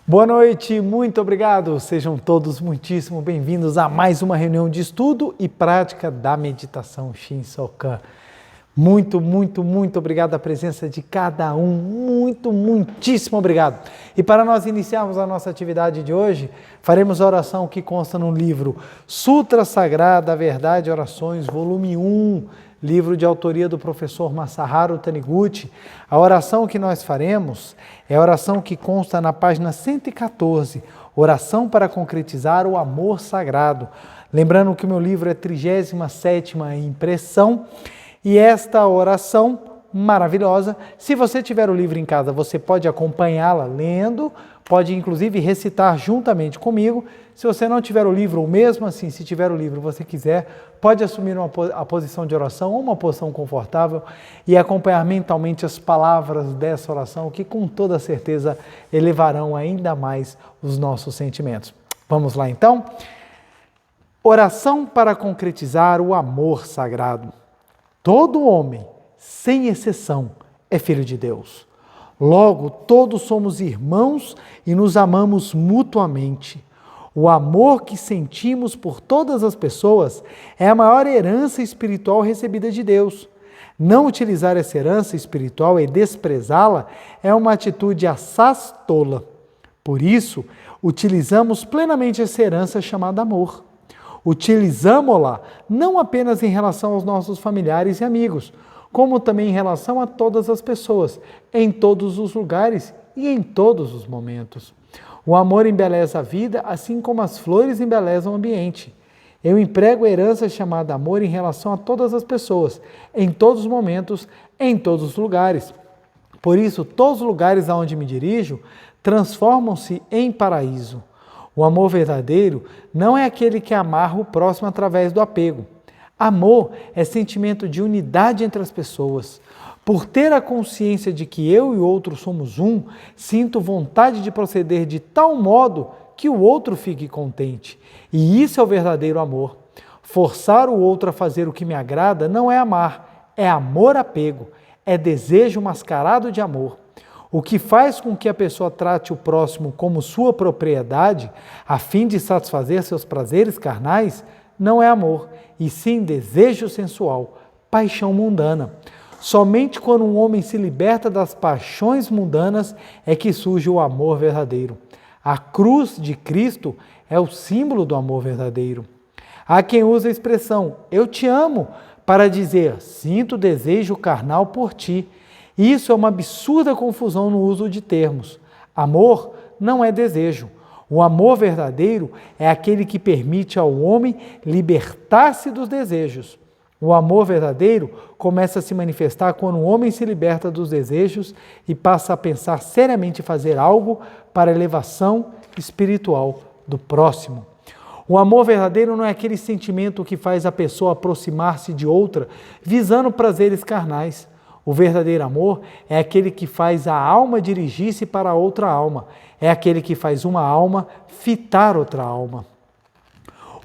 Boa noite, muito obrigado. Sejam todos muitíssimo bem-vindos a mais uma reunião de estudo e prática da meditação Shinsokan. Muito obrigado a presença de cada um. Muitíssimo obrigado. E para nós iniciarmos a nossa atividade de hoje, faremos a oração que consta no livro Sutra Sagrada, Verdade e Orações, volume 1, livro de autoria do professor Masaharu Taniguchi. A oração que nós faremos é a oração que consta na página 114, oração para concretizar o amor sagrado. Lembrando que o meu livro é 37ª impressão e esta oração maravilhosa, se você tiver o livro em casa, você pode acompanhá-la lendo, pode inclusive recitar juntamente comigo. Se você não tiver o livro, ou mesmo assim, se tiver o livro você quiser, pode assumir a posição de oração ou uma posição confortável e acompanhar mentalmente as palavras dessa oração que com toda certeza elevarão ainda mais os nossos sentimentos. Vamos lá então? Oração para concretizar o amor sagrado. Todo homem, sem exceção, é filho de Deus. Logo, todos somos irmãos e nos amamos mutuamente. O amor que sentimos por todas as pessoas é a maior herança espiritual recebida de Deus. Não utilizar essa herança espiritual e desprezá-la é uma atitude assaz tola. Por isso, utilizamos plenamente essa herança chamada amor. Utilizamo-la não apenas em relação aos nossos familiares e amigos, como também em relação a todas as pessoas, em todos os lugares e em todos os momentos. O amor embeleza a vida, assim como as flores embelezam o ambiente. Eu emprego a herança chamada amor em relação a todas as pessoas, em todos os momentos, em todos os lugares. Por isso, todos os lugares aonde me dirijo transformam-se em paraíso. O amor verdadeiro não é aquele que amarra o próximo através do apego. Amor é sentimento de unidade entre as pessoas. Por ter a consciência de que eu e o outro somos um, sinto vontade de proceder de tal modo que o outro fique contente. E isso é o verdadeiro amor. Forçar o outro a fazer o que me agrada não é amar, é amor-apego, é desejo mascarado de amor. O que faz com que a pessoa trate o próximo como sua propriedade, a fim de satisfazer seus prazeres carnais, não é amor, e sim desejo sensual, paixão mundana. Somente quando um homem se liberta das paixões mundanas é que surge o amor verdadeiro. A cruz de Cristo é o símbolo do amor verdadeiro. Há quem usa a expressão "eu te amo" para dizer "sinto desejo carnal por ti". Isso é uma absurda confusão no uso de termos. Amor não é desejo. O amor verdadeiro é aquele que permite ao homem libertar-se dos desejos. O amor verdadeiro começa a se manifestar quando o homem se liberta dos desejos e passa a pensar seriamente em fazer algo para a elevação espiritual do próximo. O amor verdadeiro não é aquele sentimento que faz a pessoa aproximar-se de outra visando prazeres carnais. O verdadeiro amor é aquele que faz a alma dirigir-se para outra alma. É aquele que faz uma alma fitar outra alma.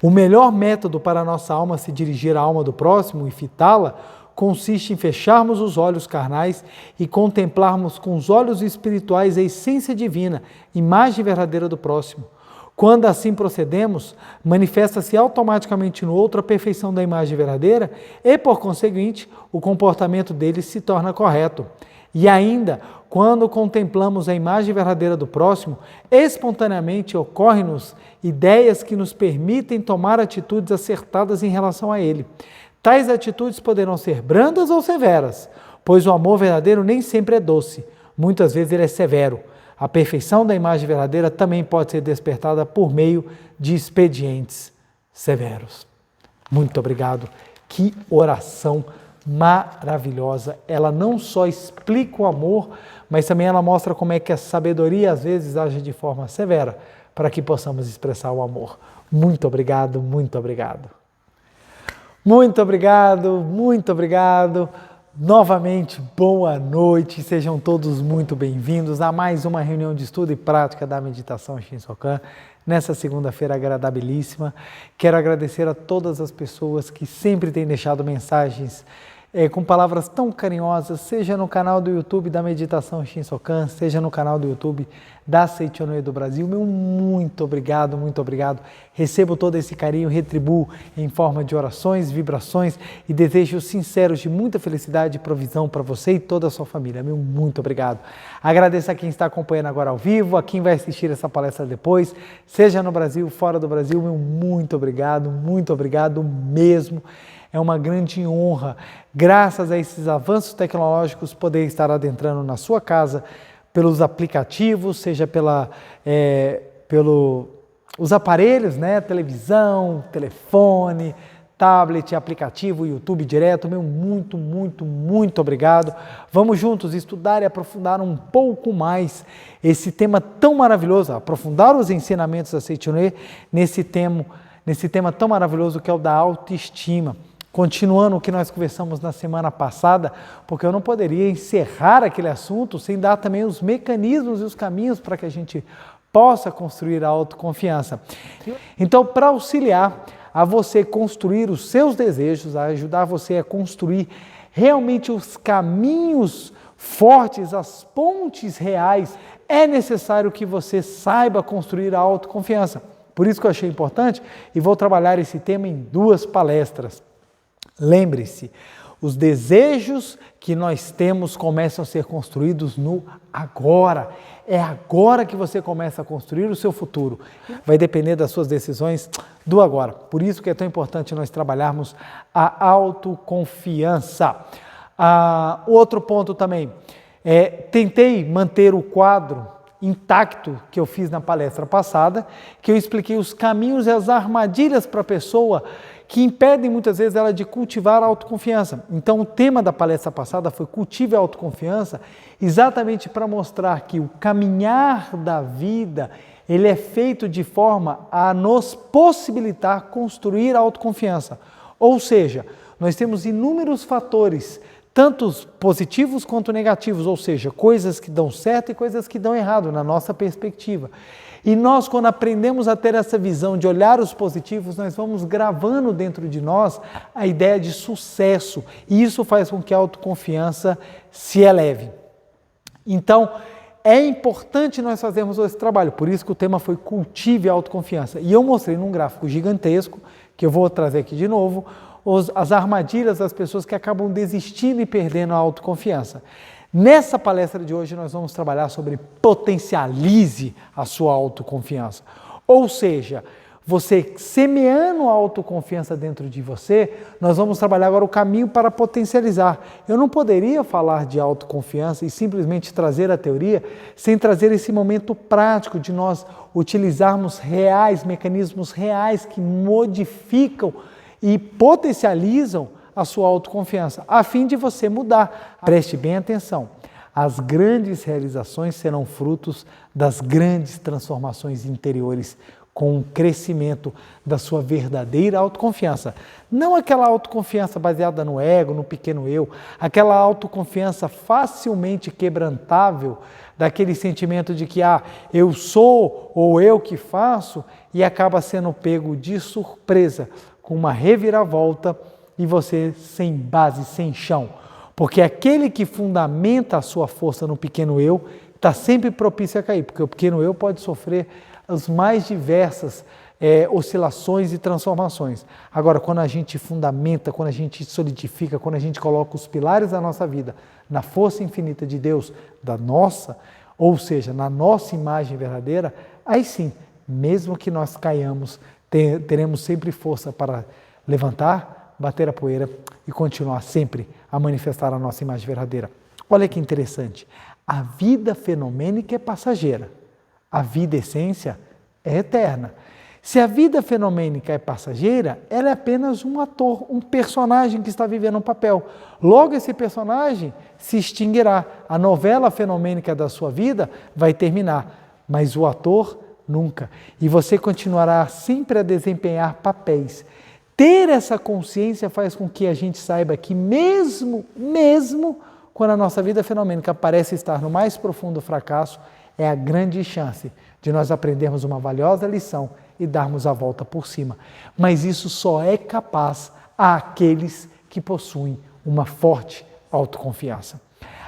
O melhor método para a nossa alma se dirigir à alma do próximo e fitá-la consiste em fecharmos os olhos carnais e contemplarmos com os olhos espirituais a essência divina, imagem verdadeira do próximo. Quando assim procedemos, manifesta-se automaticamente no outro a perfeição da imagem verdadeira e, por conseguinte, o comportamento dele se torna correto. E ainda, quando contemplamos a imagem verdadeira do próximo, espontaneamente ocorrem-nos ideias que nos permitem tomar atitudes acertadas em relação a ele. Tais atitudes poderão ser brandas ou severas, pois o amor verdadeiro nem sempre é doce, muitas vezes ele é severo. A perfeição da imagem verdadeira também pode ser despertada por meio de expedientes severos. Muito obrigado. Que oração maravilhosa. Ela não só explica o amor, mas também ela mostra como é que a sabedoria às vezes age de forma severa para que possamos expressar o amor. Muito obrigado, muito obrigado. Muito obrigado, muito obrigado. Novamente, boa noite, sejam todos muito bem-vindos a mais uma reunião de estudo e prática da meditação Shinsokan, nessa segunda-feira agradabilíssima. Quero agradecer a todas as pessoas que sempre têm deixado mensagens com palavras tão carinhosas, seja no canal do YouTube da Meditação Shinsokan, seja no canal do YouTube da Seichonoye do Brasil. Meu muito obrigado, muito obrigado. Recebo todo esse carinho, retribuo em forma de orações, vibrações e desejos sinceros de muita felicidade e provisão para você e toda a sua família. Meu muito obrigado. Agradeço a quem está acompanhando agora ao vivo, a quem vai assistir essa palestra depois, seja no Brasil, fora do Brasil. Meu muito obrigado mesmo. É uma grande honra, graças a esses avanços tecnológicos, poder estar adentrando na sua casa pelos aplicativos, seja pelos aparelhos, né? Televisão, telefone, tablet, aplicativo, YouTube direto. Meu muito obrigado. Vamos juntos estudar e aprofundar um pouco mais esse tema tão maravilhoso, aprofundar os ensinamentos da Seichonoye nesse tema tão maravilhoso que é o da autoestima. Continuando o que nós conversamos na semana passada, porque eu não poderia encerrar aquele assunto sem dar também os mecanismos e os caminhos para que a gente possa construir a autoconfiança. Então, para auxiliar a você construir os seus desejos, a ajudar você a construir realmente os caminhos fortes, as pontes reais, é necessário que você saiba construir a autoconfiança. Por isso que eu achei importante e vou trabalhar esse tema em 2 palestras. Lembre-se, os desejos que nós temos começam a ser construídos no agora. É agora que você começa a construir o seu futuro. Vai depender das suas decisões do agora. Por isso que é tão importante nós trabalharmos a autoconfiança. Outro ponto também, tentei manter o quadro intacto que eu fiz na palestra passada, que eu expliquei os caminhos e as armadilhas para a pessoa que impedem muitas vezes ela de cultivar a autoconfiança. Então o tema da palestra passada foi cultive a autoconfiança, exatamente para mostrar que o caminhar da vida, ele é feito de forma a nos possibilitar construir a autoconfiança. Ou seja, nós temos inúmeros fatores, tanto positivos quanto negativos, ou seja, coisas que dão certo e coisas que dão errado na nossa perspectiva. E nós, quando aprendemos a ter essa visão de olhar os positivos, nós vamos gravando dentro de nós a ideia de sucesso. E isso faz com que a autoconfiança se eleve. Então, é importante nós fazermos esse trabalho. Por isso que o tema foi cultive a autoconfiança. E eu mostrei num gráfico gigantesco, que eu vou trazer aqui de novo, as armadilhas das pessoas que acabam desistindo e perdendo a autoconfiança. Nessa palestra de hoje nós vamos trabalhar sobre potencialize a sua autoconfiança. Ou seja, você semeando a autoconfiança dentro de você, nós vamos trabalhar agora o caminho para potencializar. Eu não poderia falar de autoconfiança e simplesmente trazer a teoria sem trazer esse momento prático de nós utilizarmos mecanismos reais que modificam e potencializam a sua autoconfiança, a fim de você mudar. Preste bem atenção, as grandes realizações serão frutos das grandes transformações interiores com o crescimento da sua verdadeira autoconfiança. Não aquela autoconfiança baseada no ego, no pequeno eu, aquela autoconfiança facilmente quebrantável, daquele sentimento de que eu sou ou eu que faço e acaba sendo pego de surpresa com uma reviravolta e você sem base, sem chão. Porque aquele que fundamenta a sua força no pequeno eu está sempre propício a cair, porque o pequeno eu pode sofrer as mais diversas oscilações e transformações. Agora, quando a gente fundamenta, quando a gente solidifica, quando a gente coloca os pilares da nossa vida na força infinita de Deus, ou seja, na nossa imagem verdadeira, aí sim, mesmo que nós caiamos, teremos sempre força para levantar, bater a poeira e continuar sempre a manifestar a nossa imagem verdadeira. Olha que interessante, a vida fenomênica é passageira, a vida essência é eterna. Se a vida fenomênica é passageira, ela é apenas um ator, um personagem que está vivendo um papel. Logo esse personagem se extinguirá, a novela fenomênica da sua vida vai terminar, mas o ator nunca. E você continuará sempre a desempenhar papéis. Ter essa consciência faz com que a gente saiba que mesmo quando a nossa vida fenomênica parece estar no mais profundo fracasso, é a grande chance de nós aprendermos uma valiosa lição e darmos a volta por cima. Mas isso só é capaz àqueles que possuem uma forte autoconfiança.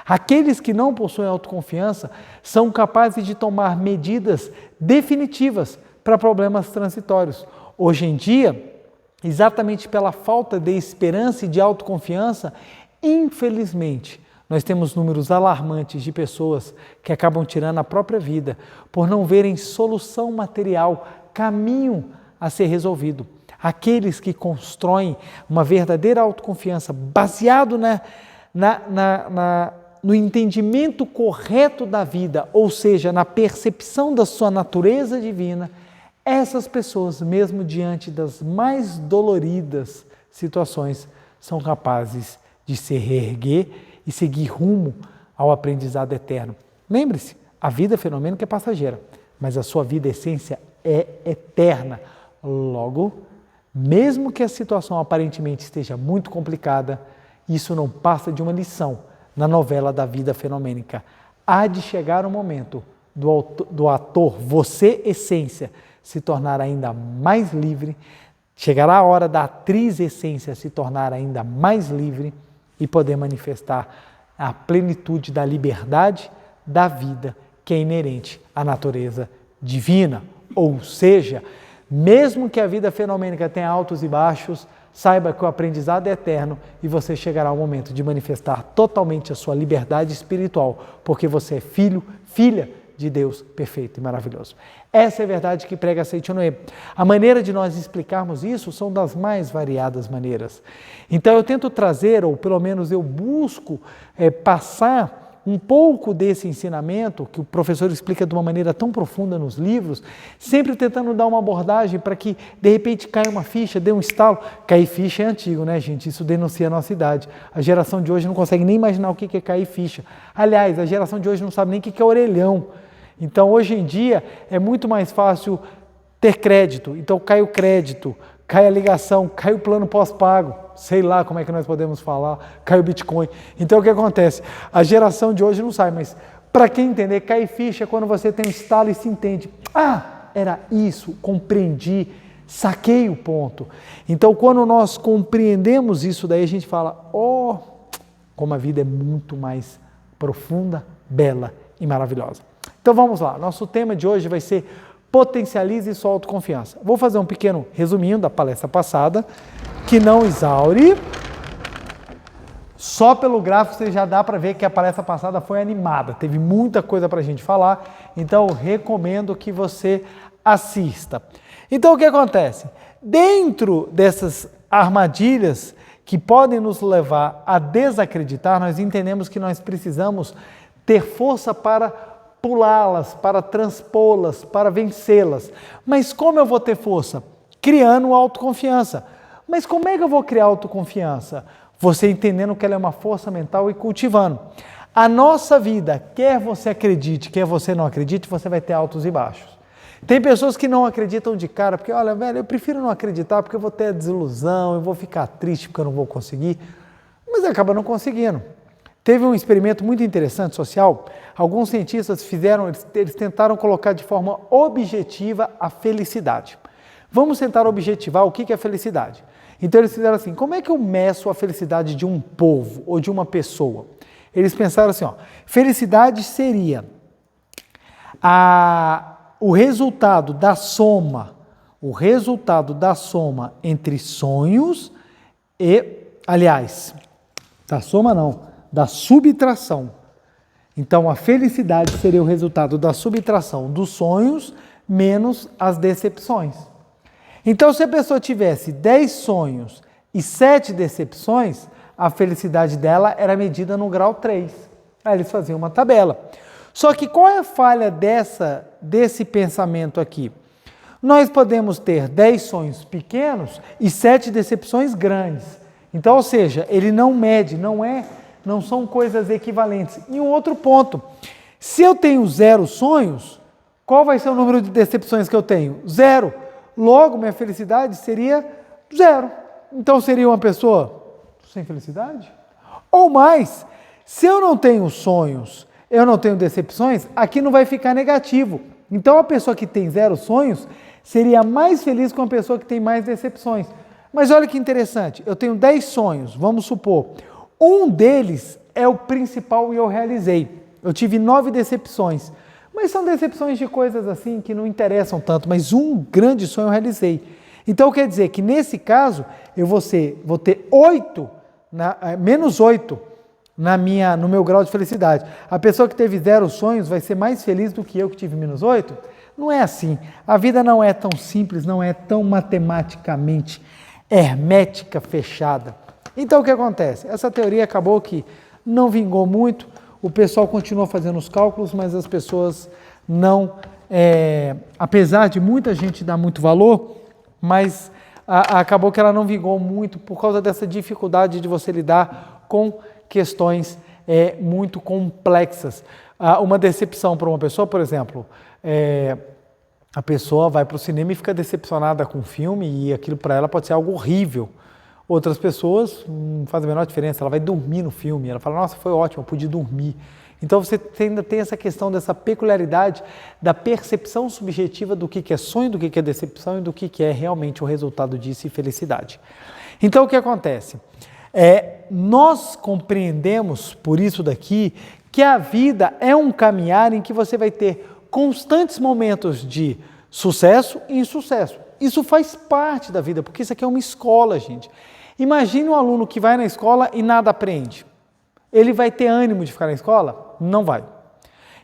Aqueles que não possuem autoconfiança são capazes de tomar medidas definitivas para problemas transitórios. Hoje em dia, exatamente pela falta de esperança e de autoconfiança, infelizmente, nós temos números alarmantes de pessoas que acabam tirando a própria vida por não verem solução material, caminho a ser resolvido. Aqueles que constroem uma verdadeira autoconfiança baseado no entendimento correto da vida, ou seja, na percepção da sua natureza divina, essas pessoas, mesmo diante das mais doloridas situações, são capazes de se reerguer e seguir rumo ao aprendizado eterno. Lembre-se, a vida fenomênica é passageira, mas a sua vida essência é eterna. Logo, mesmo que a situação aparentemente esteja muito complicada, isso não passa de uma lição na novela da vida fenomênica. Há de chegar o momento do ator, você essência, se tornar ainda mais livre, chegará a hora da atriz essência se tornar ainda mais livre e poder manifestar a plenitude da liberdade da vida que é inerente à natureza divina. Ou seja, mesmo que a vida fenomênica tenha altos e baixos, saiba que o aprendizado é eterno e você chegará ao momento de manifestar totalmente a sua liberdade espiritual, porque você é filho, filha de Deus perfeito e maravilhoso. Essa é a verdade que prega Seichonoye. A maneira de nós explicarmos isso são das mais variadas maneiras. Então eu tento trazer, ou pelo menos eu busco passar um pouco desse ensinamento, que o professor explica de uma maneira tão profunda nos livros, sempre tentando dar uma abordagem para que, de repente, caia uma ficha, dê um estalo. Cair ficha é antigo, né, gente? Isso denuncia a nossa idade. A geração de hoje não consegue nem imaginar o que é cair ficha. Aliás, a geração de hoje não sabe nem o que é orelhão. Então, hoje em dia, é muito mais fácil ter crédito. Então, cai o crédito, cai a ligação, cai o plano pós-pago, sei lá como é que nós podemos falar, cai o Bitcoin. Então, o que acontece? A geração de hoje não sabe, mas para quem entender, cai ficha é quando você tem um estalo e se entende. Ah, era isso, compreendi, saquei o ponto. Então, quando nós compreendemos isso, daí a gente fala, como a vida é muito mais profunda, bela e maravilhosa. Então, vamos lá. Nosso tema de hoje vai ser potencialize sua autoconfiança. Vou fazer um pequeno resuminho da palestra passada, que não exaure. Só pelo gráfico você já dá para ver que a palestra passada foi animada, teve muita coisa para a gente falar, então eu recomendo que você assista. Então o que acontece? Dentro dessas armadilhas que podem nos levar a desacreditar, nós entendemos que nós precisamos ter força para pulá-las, para transpô-las, para vencê-las. Mas como eu vou ter força? Criando autoconfiança. Mas como é que eu vou criar autoconfiança? Você entendendo que ela é uma força mental e cultivando. A nossa vida, quer você acredite, quer você não acredite, você vai ter altos e baixos. Tem pessoas que não acreditam de cara, porque olha, velho, eu prefiro não acreditar porque eu vou ter a desilusão, eu vou ficar triste porque eu não vou conseguir, mas acaba não conseguindo. Teve um experimento muito interessante social, alguns cientistas eles tentaram colocar de forma objetiva a felicidade. Vamos tentar objetivar o que é felicidade. Então eles fizeram assim, como é que eu meço a felicidade de um povo ou de uma pessoa? Eles pensaram assim, felicidade seria o resultado da soma entre sonhos e, aliás, da soma não, da subtração. Então a felicidade seria o resultado da subtração dos sonhos menos as decepções. Então, se a pessoa tivesse 10 sonhos e 7 decepções, a felicidade dela era medida no grau 3. Aí eles faziam uma tabela. Só que qual é a falha desse pensamento aqui? Nós podemos ter 10 sonhos pequenos e 7 decepções grandes. Então, ou seja, ele não mede, não são coisas equivalentes. E um outro ponto, se eu tenho 0 sonhos, qual vai ser o número de decepções que eu tenho? 0. Logo, minha felicidade seria 0. Então, seria uma pessoa sem felicidade? Ou mais, se eu não tenho sonhos, eu não tenho decepções, aqui não vai ficar negativo. Então, a pessoa que tem 0 sonhos seria mais feliz que uma pessoa que tem mais decepções. Mas olha que interessante, eu tenho 10 sonhos, vamos supor, Um deles é o principal e eu realizei. Eu tive 9 decepções, mas são decepções de coisas assim que não interessam tanto, mas um grande sonho eu realizei. Então quer dizer que nesse caso eu vou ter 8, menos 8 no meu grau de felicidade. A pessoa que teve 0 sonhos vai ser mais feliz do que eu que tive menos 8? Não é assim. A vida não é tão simples, não é tão matematicamente hermética, fechada. Então o que acontece? Essa teoria acabou que não vingou muito, o pessoal continua fazendo os cálculos, mas as pessoas não, apesar de muita gente dar muito valor, mas acabou que ela não vingou muito por causa dessa dificuldade de você lidar com questões muito complexas. Uma decepção para uma pessoa, por exemplo, a pessoa vai para o cinema e fica decepcionada com o filme e aquilo para ela pode ser algo horrível. Outras pessoas não fazem a menor diferença, ela vai dormir no filme, ela fala, nossa, foi ótimo, eu pude dormir. Então você ainda tem essa questão dessa peculiaridade da percepção subjetiva do que é sonho, do que é decepção e do que é realmente o resultado disso e felicidade. Então o que acontece? Nós compreendemos por isso daqui que a vida é um caminhar em que você vai ter constantes momentos de sucesso e insucesso. Isso faz parte da vida, porque isso aqui é uma escola, gente. Imagine um aluno que vai na escola e nada aprende. Ele vai ter ânimo de ficar na escola? Não vai.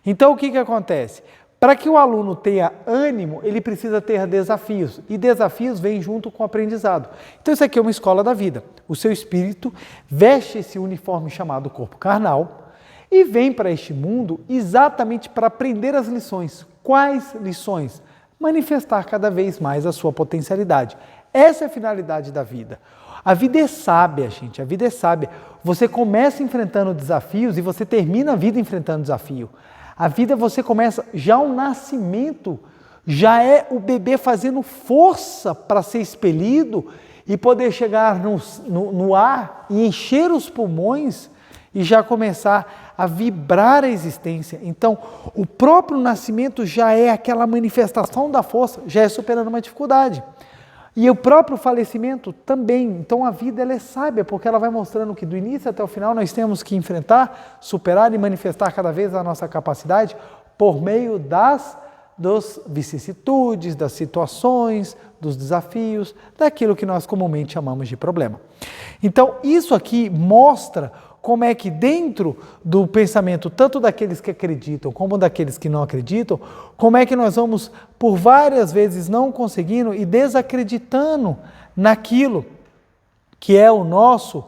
Então o que acontece? Para que o aluno tenha ânimo, ele precisa ter desafios. E desafios vêm junto com o aprendizado. Então isso aqui é uma escola da vida. O seu espírito veste esse uniforme chamado corpo carnal e vem para este mundo exatamente para aprender as lições. Quais lições? Manifestar cada vez mais a sua potencialidade. Essa é a finalidade da vida. A vida é sábia, gente, a vida é sábia. Você começa enfrentando desafios e você termina a vida enfrentando desafio. A vida você começa, já o nascimento, já é o bebê fazendo força para ser expelido e poder chegar no ar e encher os pulmões e já começar a vibrar a existência. Então, o próprio nascimento já é aquela manifestação da força, já é superando uma dificuldade. E o próprio falecimento também. Então a vida ela é sábia, porque ela vai mostrando que do início até o final nós temos que enfrentar, superar e manifestar cada vez a nossa capacidade por meio das vicissitudes, das situações, dos desafios, daquilo que nós comumente chamamos de problema. Então isso aqui mostra como é que dentro do pensamento, tanto daqueles que acreditam como daqueles que não acreditam, como é que nós vamos por várias vezes não conseguindo e desacreditando naquilo que é o nosso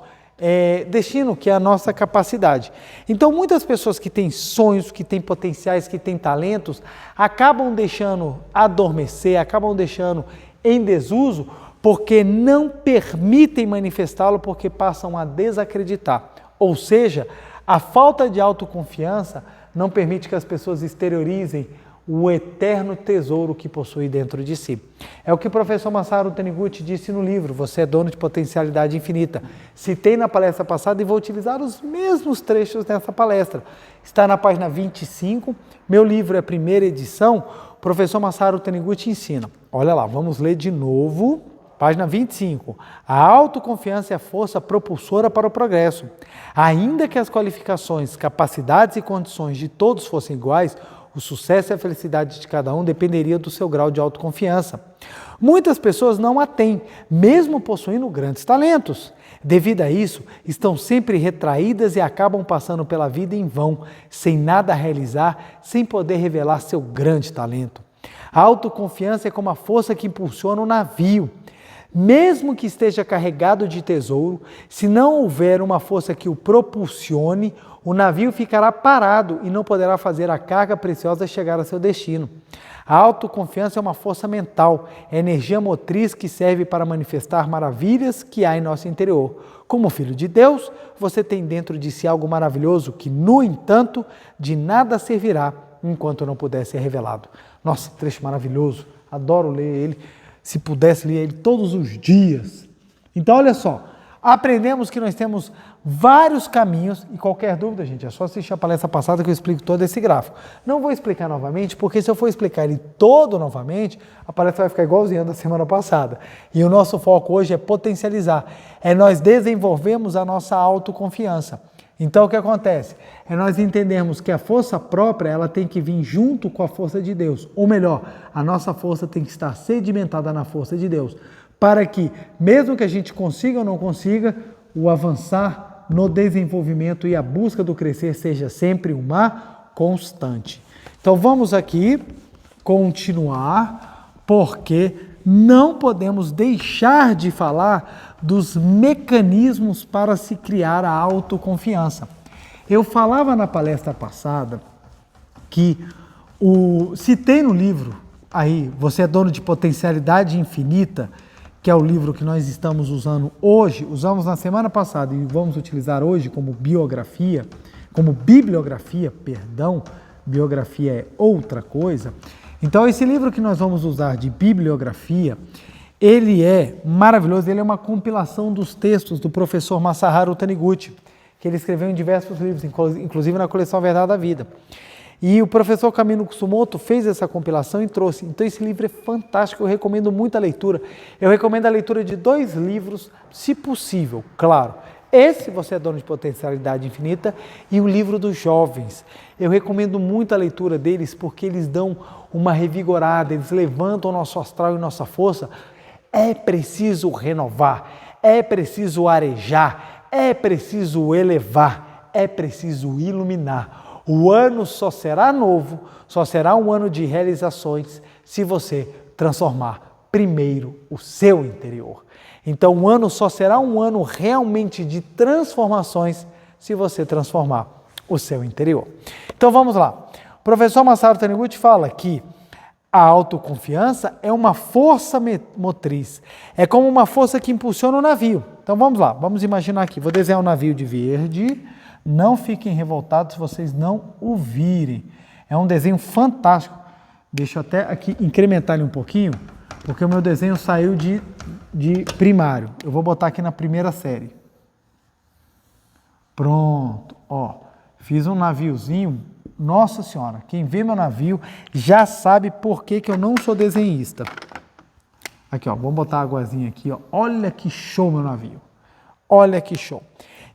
destino, que é a nossa capacidade. Então muitas pessoas que têm sonhos, que têm potenciais, que têm talentos, acabam deixando adormecer, acabam deixando em desuso, porque não permitem manifestá-lo, porque passam a desacreditar. Ou seja, a falta de autoconfiança não permite que as pessoas exteriorizem o eterno tesouro que possui dentro de si. É o que o professor Masaru Taniguchi disse no livro, Você é dono de potencialidade infinita. Citei na palestra passada e vou utilizar os mesmos trechos nessa palestra. Está na página 25, meu livro é a primeira edição, o professor Masaru Taniguchi ensina. Olha lá, vamos ler de novo. Página 25. A autoconfiança é a força propulsora para o progresso. Ainda que as qualificações, capacidades e condições de todos fossem iguais, o sucesso e a felicidade de cada um dependeria do seu grau de autoconfiança. Muitas pessoas não a têm, mesmo possuindo grandes talentos. Devido a isso, estão sempre retraídas e acabam passando pela vida em vão, sem nada a realizar, sem poder revelar seu grande talento. A autoconfiança é como a força que impulsiona um navio. Mesmo que esteja carregado de tesouro, se não houver uma força que o propulsione, o navio ficará parado e não poderá fazer a carga preciosa chegar a seu destino. A autoconfiança é uma força mental, é energia motriz que serve para manifestar maravilhas que há em nosso interior. Como filho de Deus, você tem dentro de si algo maravilhoso que, no entanto, de nada servirá enquanto não puder ser revelado. Nossa, trecho maravilhoso, adoro ler ele. Se pudesse ler ele todos os dias. Então, olha só, aprendemos que nós temos vários caminhos, e qualquer dúvida, gente, é só assistir a palestra passada que eu explico todo esse gráfico. Não vou explicar novamente, porque se eu for explicar ele todo novamente, a palestra vai ficar igualzinha da semana passada. E o nosso foco hoje é potencializar, é nós desenvolvermos a nossa autoconfiança. Então o que acontece? É nós entendermos que a força própria ela tem que vir junto com a força de Deus. Ou melhor, a nossa força tem que estar sedimentada na força de Deus. Para que, mesmo que a gente consiga ou não consiga, o avançar no desenvolvimento e a busca do crescer seja sempre uma constante. Então vamos aqui continuar, porque não podemos deixar de falar dos mecanismos para se criar a autoconfiança. Eu falava na palestra passada que citei no livro, aí, Você é Dono de Potencialidade Infinita, que é o livro que nós estamos usando hoje, usamos na semana passada e vamos utilizar hoje como bibliografia, biografia é outra coisa. Então esse livro que nós vamos usar de bibliografia, ele é maravilhoso, ele é uma compilação dos textos do professor Masaharu Taniguchi, que ele escreveu em diversos livros, inclusive na coleção A Verdade da Vida. E o professor Kamino Kusumoto fez essa compilação e trouxe. Então esse livro é fantástico, eu recomendo muito a leitura. Eu recomendo a leitura de 2 livros, se possível, claro. Esse, Você é Dono de Potencialidade Infinita, e o livro dos jovens. Eu recomendo muito a leitura deles porque eles dão uma revigorada, eles levantam o nosso astral e nossa força. É preciso renovar, é preciso arejar, é preciso elevar, é preciso iluminar. O ano só será novo, só será um ano de realizações se você transformar primeiro o seu interior. Então o ano só será um ano realmente de transformações se você transformar o seu interior. Então vamos lá. O professor Masaharu Taniguchi fala que a autoconfiança é uma força motriz, é como uma força que impulsiona o navio. Então vamos lá, vamos imaginar aqui, vou desenhar um navio de verde. Não fiquem revoltados se vocês não o virem. É um desenho fantástico. Deixa eu até aqui incrementar ele um pouquinho, porque o meu desenho saiu de primário. Eu vou botar aqui na primeira série. Pronto. Ó, fiz um naviozinho. Nossa Senhora, quem vê meu navio já sabe por que eu não sou desenhista. Aqui, ó, vamos botar a águazinha aqui. Ó. Olha que show meu navio. Olha que show.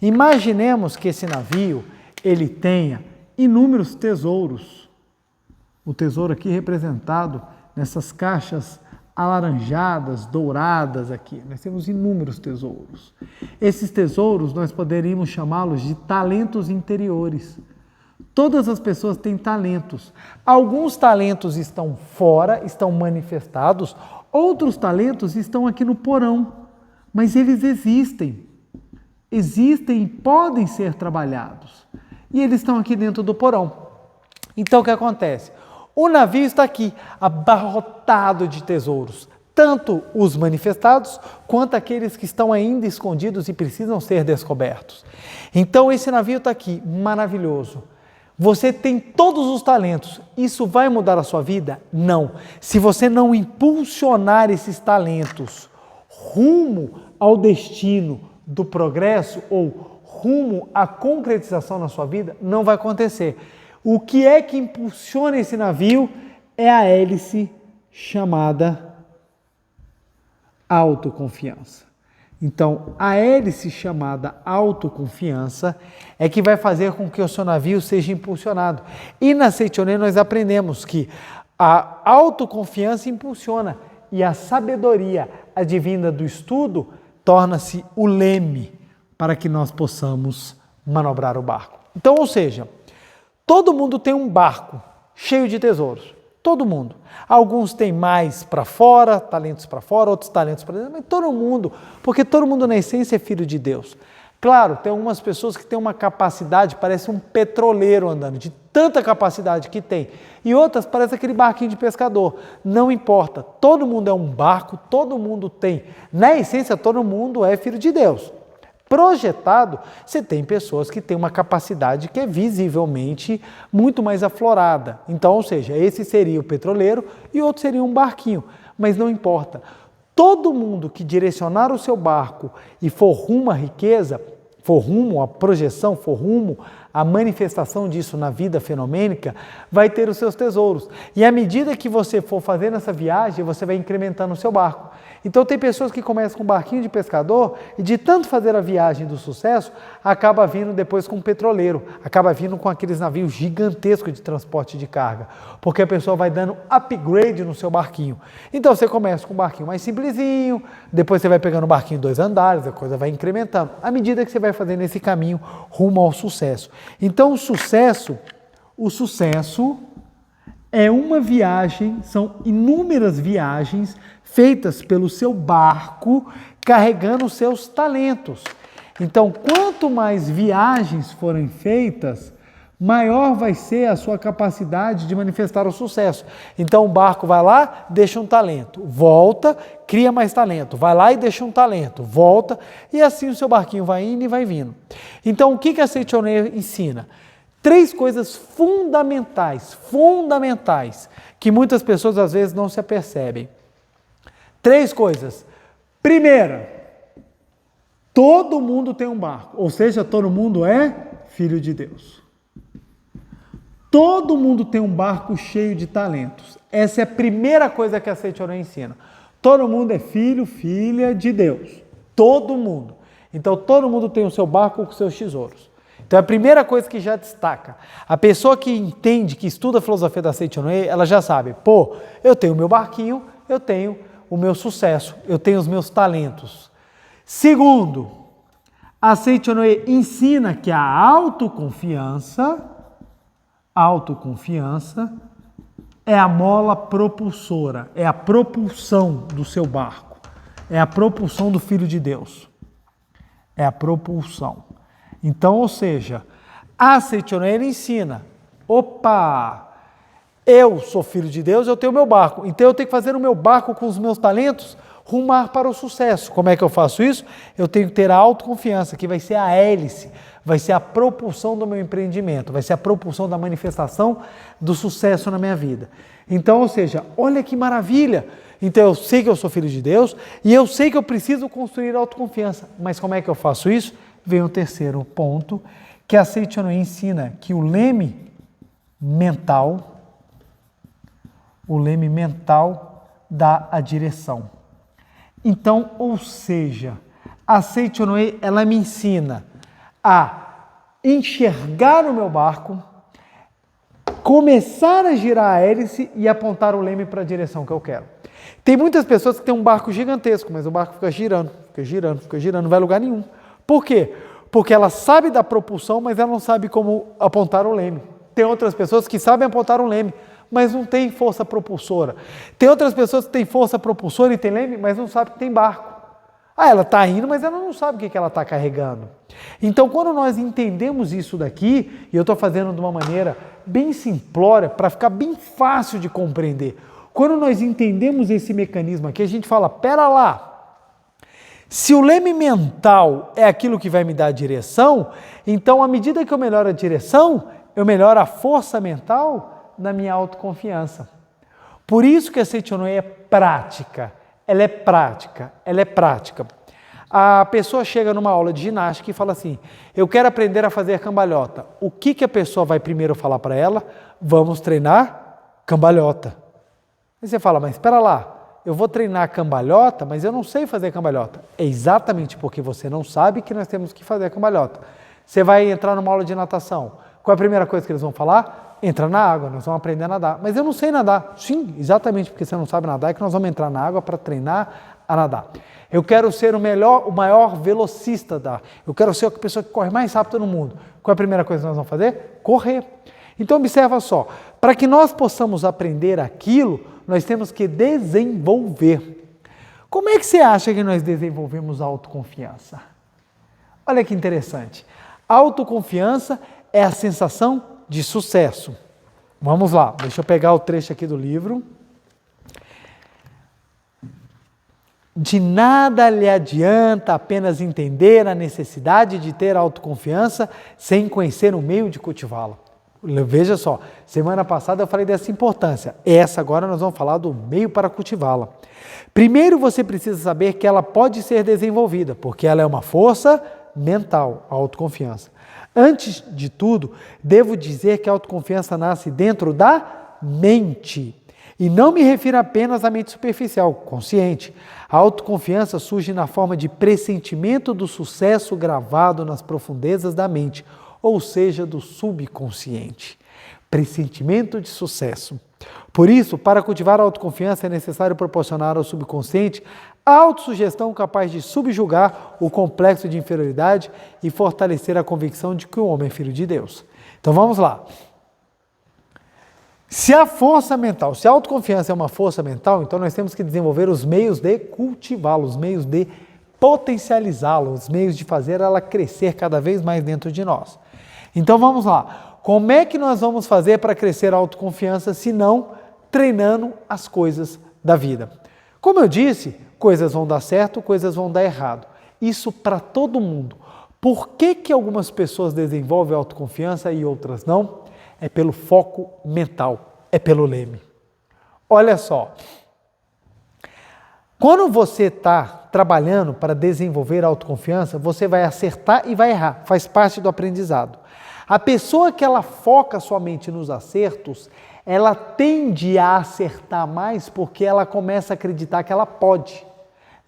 Imaginemos que esse navio, ele tenha inúmeros tesouros. O tesouro aqui representado nessas caixas alaranjadas, douradas aqui. Nós temos inúmeros tesouros. Esses tesouros, nós poderíamos chamá-los de talentos interiores. Todas as pessoas têm talentos. Alguns talentos estão fora, estão manifestados. Outros talentos estão aqui no porão. Mas eles existem. Existem e podem ser trabalhados. E eles estão aqui dentro do porão. Então o que acontece? O navio está aqui, abarrotado de tesouros, tanto os manifestados quanto aqueles que estão ainda escondidos e precisam ser descobertos. Então esse navio está aqui, maravilhoso. Você tem todos os talentos. Isso vai mudar a sua vida? Não. Se você não impulsionar esses talentos rumo ao destino do progresso ou rumo à concretização na sua vida, não vai acontecer. O que é que impulsiona esse navio é a hélice chamada autoconfiança. Então, a hélice chamada autoconfiança é que vai fazer com que o seu navio seja impulsionado. E na Seichonen nós aprendemos que a autoconfiança impulsiona e a sabedoria advinda do estudo torna-se o leme para que nós possamos manobrar o barco. Então, ou seja, todo mundo tem um barco cheio de tesouros. Todo mundo. Alguns têm mais para fora, talentos para fora, outros talentos para dentro, mas todo mundo, porque todo mundo na essência é filho de Deus. Claro, tem algumas pessoas que têm uma capacidade, parece um petroleiro andando, de tanta capacidade que tem. E outras parece aquele barquinho de pescador. Não importa, todo mundo é um barco, todo mundo tem. Na essência, todo mundo é filho de Deus. Projetado, você tem pessoas que têm uma capacidade que é visivelmente muito mais aflorada. Então, ou seja, esse seria o petroleiro e outro seria um barquinho. Mas não importa. todo mundo que direcionar o seu barco e for rumo à riqueza, for rumo à projeção, for rumo à manifestação disso na vida fenomênica, vai ter os seus tesouros. E à medida que você for fazendo essa viagem, você vai incrementando o seu barco. Então tem pessoas que começam com um barquinho de pescador e de tanto fazer a viagem do sucesso, acaba vindo depois com um petroleiro, acaba vindo com aqueles navios gigantescos de transporte de carga, porque a pessoa vai dando upgrade no seu barquinho. Então você começa com um barquinho mais simplesinho, depois você vai pegando um barquinho 2 andares, a coisa vai incrementando, à medida que você vai fazendo esse caminho rumo ao sucesso. Então o sucesso é uma viagem, são inúmeras viagens feitas pelo seu barco carregando os seus talentos. Então, quanto mais viagens forem feitas, maior vai ser a sua capacidade de manifestar o sucesso. Então, o barco vai lá, deixa um talento, volta, cria mais talento, vai lá e deixa um talento, volta, e assim o seu barquinho vai indo e vai vindo. Então, o que a Seichonoye ensina? 3 coisas fundamentais, que muitas pessoas às vezes não se apercebem. 3 coisas. Primeira, todo mundo tem um barco, ou seja, todo mundo é filho de Deus. Todo mundo tem um barco cheio de talentos. Essa é a primeira coisa que a Seichonoye ensina. Todo mundo é filho, filha de Deus. Todo mundo. Então todo mundo tem o seu barco com seus tesouros. Então é a primeira coisa que já destaca. A pessoa que entende, que estuda a filosofia da Seichonoye, ela já sabe, eu tenho o meu barquinho, eu tenho o meu sucesso, eu tenho os meus talentos. Segundo, a Seichonoye ensina que a autoconfiança é a mola propulsora, é a propulsão do seu barco, é a propulsão do Filho de Deus, é a propulsão. Então, ou seja, a Seichonoye ensina, eu sou filho de Deus, eu tenho o meu barco, então eu tenho que fazer o meu barco com os meus talentos rumar para o sucesso. Como é que eu faço isso? Eu tenho que ter a autoconfiança, que vai ser a hélice, vai ser a propulsão do meu empreendimento, vai ser a propulsão da manifestação do sucesso na minha vida. Então, ou seja, olha que maravilha! Então eu sei que eu sou filho de Deus e eu sei que eu preciso construir autoconfiança. Mas como é que eu faço isso? Vem o terceiro ponto, que a Seichonoye ensina que o leme mental dá a direção. Então, ou seja, a Seichonoye, ela me ensina a enxergar o meu barco, começar a girar a hélice e apontar o leme para a direção que eu quero. Tem muitas pessoas que têm um barco gigantesco, mas o barco fica girando, não vai a lugar nenhum. Por quê? Porque ela sabe da propulsão, mas ela não sabe como apontar o leme. Tem outras pessoas que sabem apontar o leme, mas não tem força propulsora. Tem outras pessoas que têm força propulsora e tem leme, mas não sabe que tem barco. Ela está indo, mas ela não sabe o que ela está carregando. Então, quando nós entendemos isso daqui, e eu estou fazendo de uma maneira bem simplória, para ficar bem fácil de compreender, quando nós entendemos esse mecanismo aqui, a gente fala, pera lá, se o leme mental é aquilo que vai me dar a direção, então, à medida que eu melhoro a direção, eu melhoro a força mental da minha autoconfiança. Por isso que a Seichonoye é prática. Ela é prática. A pessoa chega numa aula de ginástica e fala assim, eu quero aprender a fazer cambalhota. O que a pessoa vai primeiro falar para ela? Vamos treinar cambalhota. Aí você fala, mas espera lá, eu vou treinar cambalhota, mas eu não sei fazer cambalhota. É exatamente porque você não sabe que nós temos que fazer cambalhota. Você vai entrar numa aula de natação. Qual é a primeira coisa que eles vão falar? Entra na água, nós vamos aprender a nadar. Mas eu não sei nadar. Sim, exatamente porque você não sabe nadar é que nós vamos entrar na água para treinar a nadar. Eu quero ser o maior velocista eu quero ser a pessoa que corre mais rápido no mundo. Qual é a primeira coisa que nós vamos fazer? Correr. Então observa só, para que nós possamos aprender aquilo, nós temos que desenvolver. Como é que você acha que nós desenvolvemos a autoconfiança? Olha que interessante. A autoconfiança é a sensação de sucesso. Vamos lá, deixa eu pegar o trecho aqui do livro. De nada lhe adianta apenas entender a necessidade de ter autoconfiança sem conhecer o meio de cultivá-la. Veja só, semana passada eu falei dessa importância. Essa agora nós vamos falar do meio para cultivá-la. Primeiro você precisa saber que ela pode ser desenvolvida, porque ela é uma força mental, a autoconfiança. Antes de tudo, devo dizer que a autoconfiança nasce dentro da mente. E não me refiro apenas à mente superficial, consciente. A autoconfiança surge na forma de pressentimento do sucesso gravado nas profundezas da mente, ou seja, do subconsciente. Pressentimento de sucesso. Por isso, para cultivar a autoconfiança é necessário proporcionar ao subconsciente a autossugestão capaz de subjugar o complexo de inferioridade e fortalecer a convicção de que o homem é filho de Deus. Então vamos lá. Se a força mental, se a autoconfiança é uma força mental, então nós temos que desenvolver os meios de cultivá-la, os meios de potencializá-la, os meios de fazer ela crescer cada vez mais dentro de nós. Então vamos lá. Como é que nós vamos fazer para crescer a autoconfiança se não treinando as coisas da vida? Como eu disse, coisas vão dar certo, coisas vão dar errado. Isso para todo mundo. Por que algumas pessoas desenvolvem autoconfiança e outras não? É pelo foco mental, é pelo leme. Olha só, quando você está trabalhando para desenvolver a autoconfiança, você vai acertar e vai errar, faz parte do aprendizado. A pessoa que ela foca somente nos acertos, ela tende a acertar mais porque ela começa a acreditar que ela pode.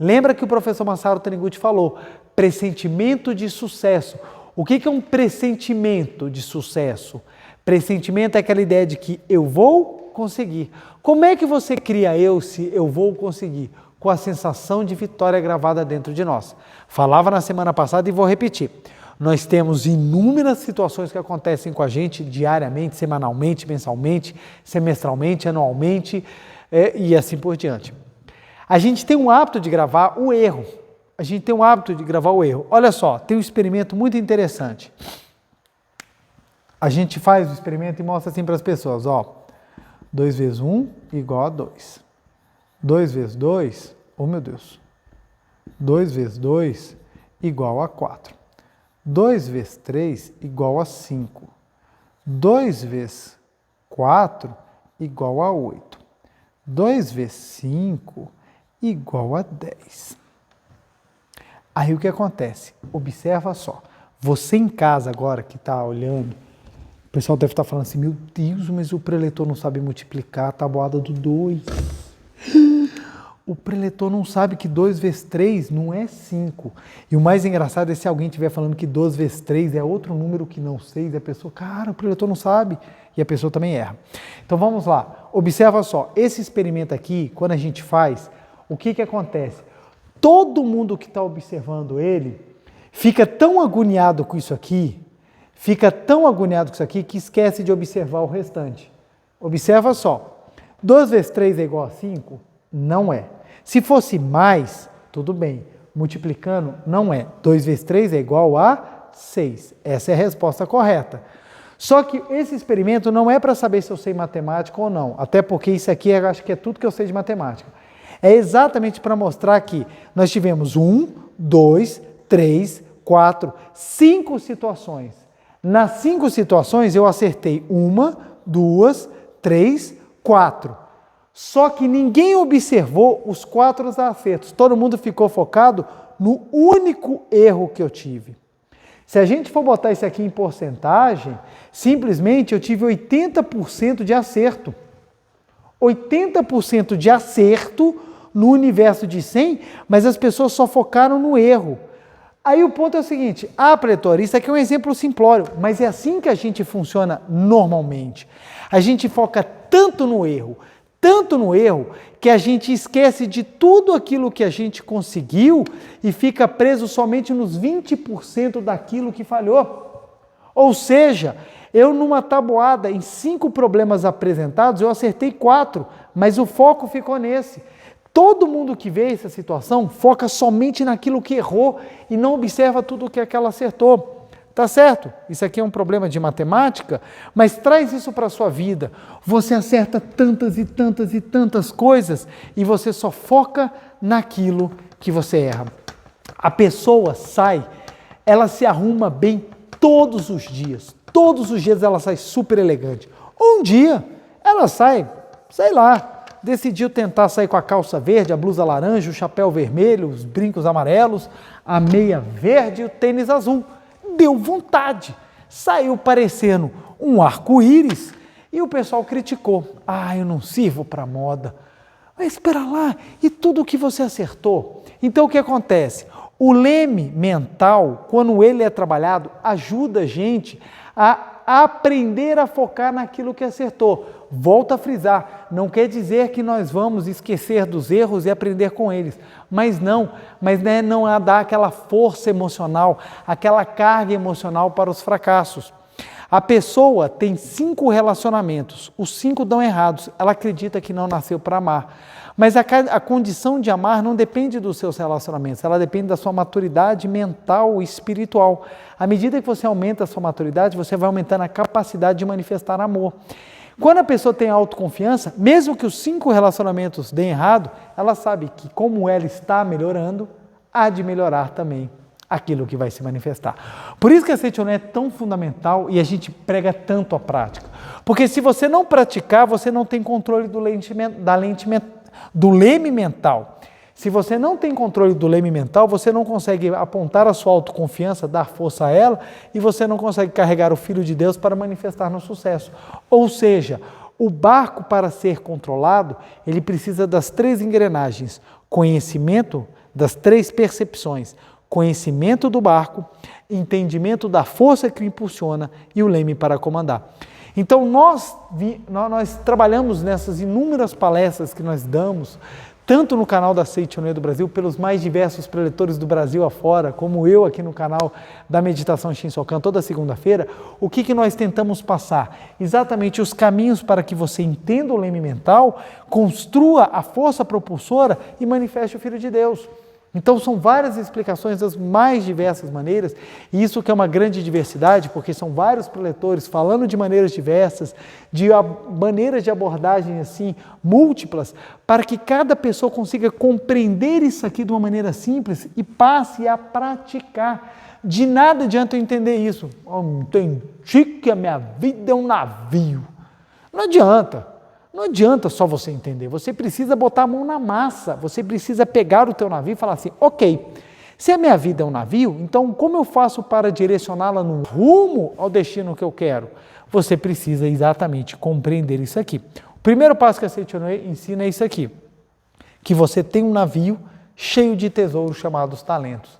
Lembra que o professor Masaru Taniguchi falou, pressentimento de sucesso. O que é um pressentimento de sucesso? Pressentimento é aquela ideia de que eu vou conseguir. Como é que você cria se eu vou conseguir? Com a sensação de vitória gravada dentro de nós. Falava na semana passada e vou repetir. Nós temos inúmeras situações que acontecem com a gente diariamente, semanalmente, mensalmente, semestralmente, anualmente e assim por diante. A gente tem um hábito de gravar o erro. Olha só, tem um experimento muito interessante. A gente faz o experimento e mostra assim para as pessoas, ó, 2 vezes 1 igual a 2. 2 vezes 2, oh meu Deus, 2 vezes 2 igual a 4. 2 vezes 3 igual a 5. 2 vezes 4 igual a 8. 2 vezes 5 igual a 10. Aí o que acontece? Observa só, você em casa agora que está olhando, o pessoal deve estar falando assim, meu Deus, mas o preletor não sabe multiplicar a tabuada do 2. O preletor não sabe que 2 vezes 3 não é 5. E o mais engraçado é se alguém estiver falando que 2 vezes 3 é outro número que não 6, e a pessoa, cara, o preletor não sabe, e a pessoa também erra. Então vamos lá, observa só, esse experimento aqui, quando a gente faz, o que acontece? Todo mundo que está observando ele fica tão agoniado com isso aqui, que esquece de observar o restante. Observa só, 2 vezes 3 é igual a 5? Não é. Se fosse mais, tudo bem. Multiplicando, não é. 2 vezes 3 é igual a 6. Essa é a resposta correta. Só que esse experimento não é para saber se eu sei matemática ou não. Até porque isso aqui eu acho que é tudo que eu sei de matemática. É exatamente para mostrar que nós tivemos 1, 2, 3, 4, 5 situações. Nas 5 situações eu acertei 1, 2, 3, 4. Só que ninguém observou os 4 acertos. Todo mundo ficou focado no único erro que eu tive. Se a gente for botar isso aqui em porcentagem, simplesmente eu tive 80% de acerto. 80% de acerto no universo de 100, mas as pessoas só focaram no erro. Aí o ponto é o seguinte, preletor, isso aqui é um exemplo simplório, mas é assim que a gente funciona normalmente. A gente foca tanto no erro, que a gente esquece de tudo aquilo que a gente conseguiu e fica preso somente nos 20% daquilo que falhou. Ou seja, eu numa tabuada, em 5 problemas apresentados, eu acertei 4, mas o foco ficou nesse. Todo mundo que vê essa situação foca somente naquilo que errou e não observa tudo o que aquela acertou. Tá certo? Isso aqui é um problema de matemática, mas traz isso para a sua vida. Você acerta tantas e tantas e tantas coisas e você só foca naquilo que você erra. A pessoa sai, ela se arruma bem todos os dias. Todos os dias ela sai super elegante. Um dia ela sai, sei lá, decidiu tentar sair com a calça verde, a blusa laranja, o chapéu vermelho, os brincos amarelos, a meia verde e o tênis azul. Deu vontade. Saiu parecendo um arco-íris e o pessoal criticou. Ah, eu não sirvo para moda. Mas espera lá, e tudo que você acertou? Então o que acontece? O leme mental, quando ele é trabalhado, ajuda a gente a aprender a focar naquilo que acertou. Volto a frisar, não quer dizer que nós vamos esquecer dos erros e aprender com eles, mas não dar aquela força emocional, aquela carga emocional para os fracassos. A pessoa tem 5 relacionamentos, os 5 dão errados, ela acredita que não nasceu para amar. Mas a condição de amar não depende dos seus relacionamentos, ela depende da sua maturidade mental e espiritual. À medida que você aumenta a sua maturidade, você vai aumentando a capacidade de manifestar amor. Quando a pessoa tem autoconfiança, mesmo que os 5 relacionamentos deem errado, ela sabe que como ela está melhorando, há de melhorar também aquilo que vai se manifestar. Por isso que a Seichoné é tão fundamental e a gente prega tanto a prática. Porque se você não praticar, você não tem controle do leme mental. Se você não tem controle do leme mental, você não consegue apontar a sua autoconfiança, dar força a ela, e você não consegue carregar o Filho de Deus para manifestar no sucesso. Ou seja, o barco, para ser controlado, ele precisa das 3 engrenagens: conhecimento das 3 percepções, conhecimento do barco, entendimento da força que o impulsiona e o leme para comandar. Então nós trabalhamos nessas inúmeras palestras que nós damos, tanto no canal da Seichoné do Brasil, pelos mais diversos preletores do Brasil afora, como eu aqui no canal da Meditação Shinsokan, toda segunda-feira. O que nós tentamos passar? Exatamente os caminhos para que você entenda o leme mental, construa a força propulsora e manifeste o Filho de Deus. Então são várias explicações das mais diversas maneiras, e isso que é uma grande diversidade, porque são vários preletores falando de maneiras diversas, de maneiras de abordagem assim, múltiplas, para que cada pessoa consiga compreender isso aqui de uma maneira simples e passe a praticar. De nada adianta eu entender isso. Entendi que a minha vida é um navio. Não adianta. Não adianta só você entender, você precisa botar a mão na massa, você precisa pegar o teu navio e falar assim, ok, se a minha vida é um navio, então como eu faço para direcioná-la no rumo ao destino que eu quero? Você precisa exatamente compreender isso aqui. O primeiro passo que a Seichoné ensina é isso aqui, que você tem um navio cheio de tesouros chamados talentos.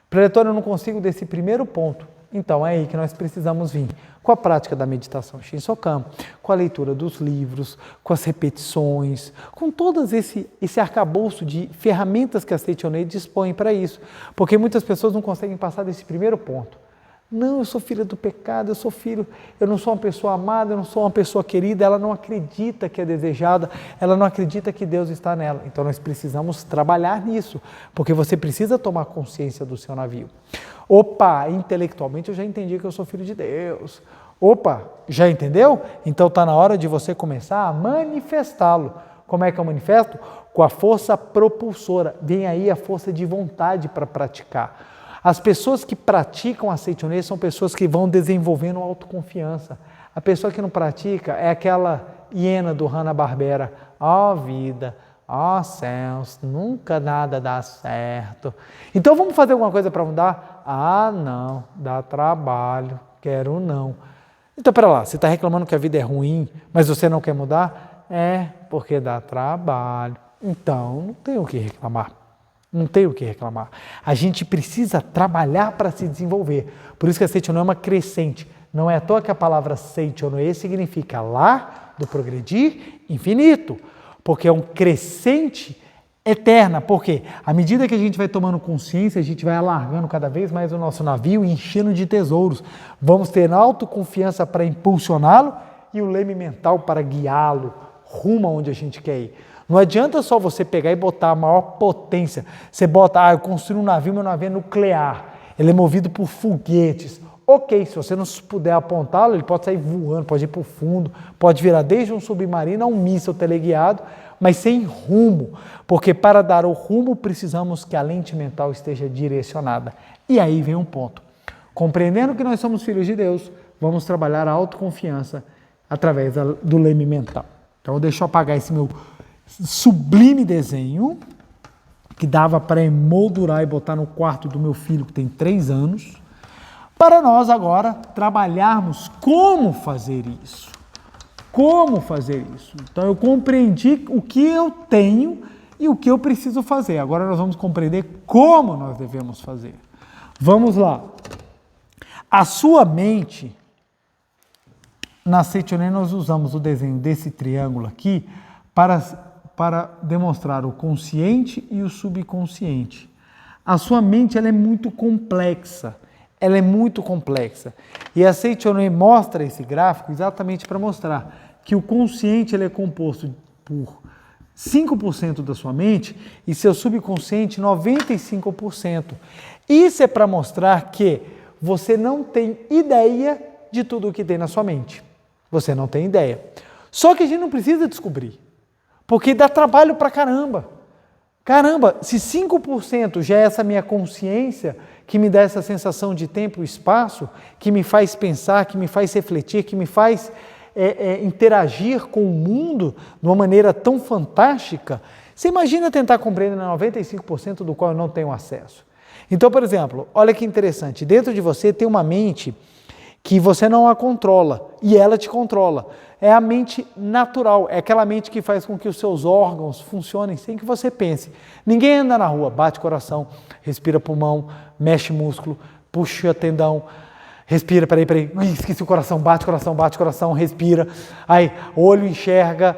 Preletor, eu não consigo desse primeiro ponto. Então é aí que nós precisamos vir, com a prática da meditação Shinsokan, com a leitura dos livros, com as repetições, com todo esse arcabouço de ferramentas que a Seichoné dispõe para isso. Porque muitas pessoas não conseguem passar desse primeiro ponto. Não, eu sou filha do pecado, eu não sou uma pessoa amada, eu não sou uma pessoa querida, ela não acredita que é desejada, ela não acredita que Deus está nela. Então nós precisamos trabalhar nisso, porque você precisa tomar consciência do seu navio. Opa, intelectualmente eu já entendi que eu sou filho de Deus. Opa, já entendeu? Então está na hora de você começar a manifestá-lo. Como é que eu manifesto? Com a força propulsora. Vem aí a força de vontade para praticar. As pessoas que praticam a Seichoné são pessoas que vão desenvolvendo autoconfiança. A pessoa que não pratica é aquela hiena do Hanna-Barbera. Ó vida, ó céus, nunca nada dá certo. Então vamos fazer alguma coisa para mudar? Ah não, dá trabalho, quero não. Então pera lá, você está reclamando que a vida é ruim, mas você não quer mudar? É, porque dá trabalho. Então não tem o que reclamar. Não tem o que reclamar. A gente precisa trabalhar para se desenvolver. Por isso que a Seichoné é uma crescente. Não é à toa que a palavra Seichoné significa lá do progredir infinito. Porque é um crescente eterna. Porque à medida que a gente vai tomando consciência, a gente vai alargando cada vez mais o nosso navio e enchendo de tesouros. Vamos ter autoconfiança para impulsioná-lo e o leme mental para guiá-lo rumo aonde a gente quer ir. Não adianta só você pegar e botar a maior potência. Você bota, eu construí um navio, meu navio é nuclear. Ele é movido por foguetes. Ok, se você não puder apontá-lo, ele pode sair voando, pode ir para o fundo, pode virar desde um submarino a um míssil teleguiado, mas sem rumo. Porque para dar o rumo, precisamos que a lente mental esteja direcionada. E aí vem um ponto. Compreendendo que nós somos filhos de Deus, vamos trabalhar a autoconfiança através do leme mental. Então, deixa eu apagar esse meu sublime desenho, que dava para emoldurar e botar no quarto do meu filho, que tem 3 anos, para nós agora trabalharmos como fazer isso. Como fazer isso? Então, eu compreendi o que eu tenho e o que eu preciso fazer. Agora nós vamos compreender como nós devemos fazer. Vamos lá. A sua mente, na Seichonen nós usamos o desenho desse triângulo aqui para demonstrar o consciente e o subconsciente. A sua mente ela é muito complexa. Ela é muito complexa. E a Seichonen mostra esse gráfico exatamente para mostrar que o consciente ele é composto por 5% da sua mente e seu subconsciente 95%. Isso é para mostrar que você não tem ideia de tudo o que tem na sua mente. Você não tem ideia. Só que a gente não precisa descobrir, porque dá trabalho pra caramba. Caramba, se 5% já é essa minha consciência, que me dá essa sensação de tempo e espaço, que me faz pensar, que me faz refletir, que me faz interagir com o mundo de uma maneira tão fantástica, você imagina tentar compreender 95% do qual eu não tenho acesso. Então, por exemplo, olha que interessante, dentro de você tem uma mente que você não a controla e ela te controla. É a mente natural, é aquela mente que faz com que os seus órgãos funcionem sem que você pense. Ninguém anda na rua, bate coração, respira pulmão, mexe músculo, puxa tendão, respira, peraí, esqueci o coração, bate coração, respira, aí olho enxerga,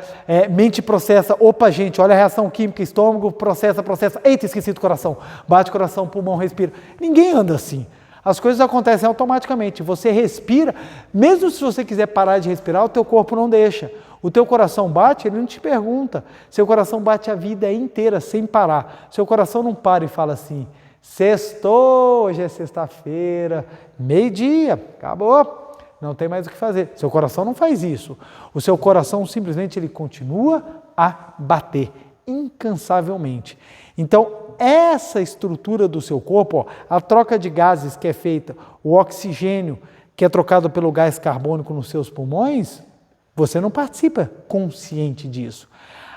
mente processa, opa gente, olha a reação química, estômago, processa, eita, esqueci do coração, bate coração, pulmão, respira. Ninguém anda assim. As coisas acontecem automaticamente, você respira, mesmo se você quiser parar de respirar, o teu corpo não deixa. O teu coração bate, ele não te pergunta. Seu coração bate a vida inteira, sem parar. Seu coração não para e fala assim, sextou, hoje é sexta-feira, meio-dia, acabou, não tem mais o que fazer. Seu coração não faz isso. O seu coração simplesmente ele continua a bater incansavelmente. Então, essa estrutura do seu corpo, ó, a troca de gases que é feita, o oxigênio que é trocado pelo gás carbônico nos seus pulmões, você não participa consciente disso.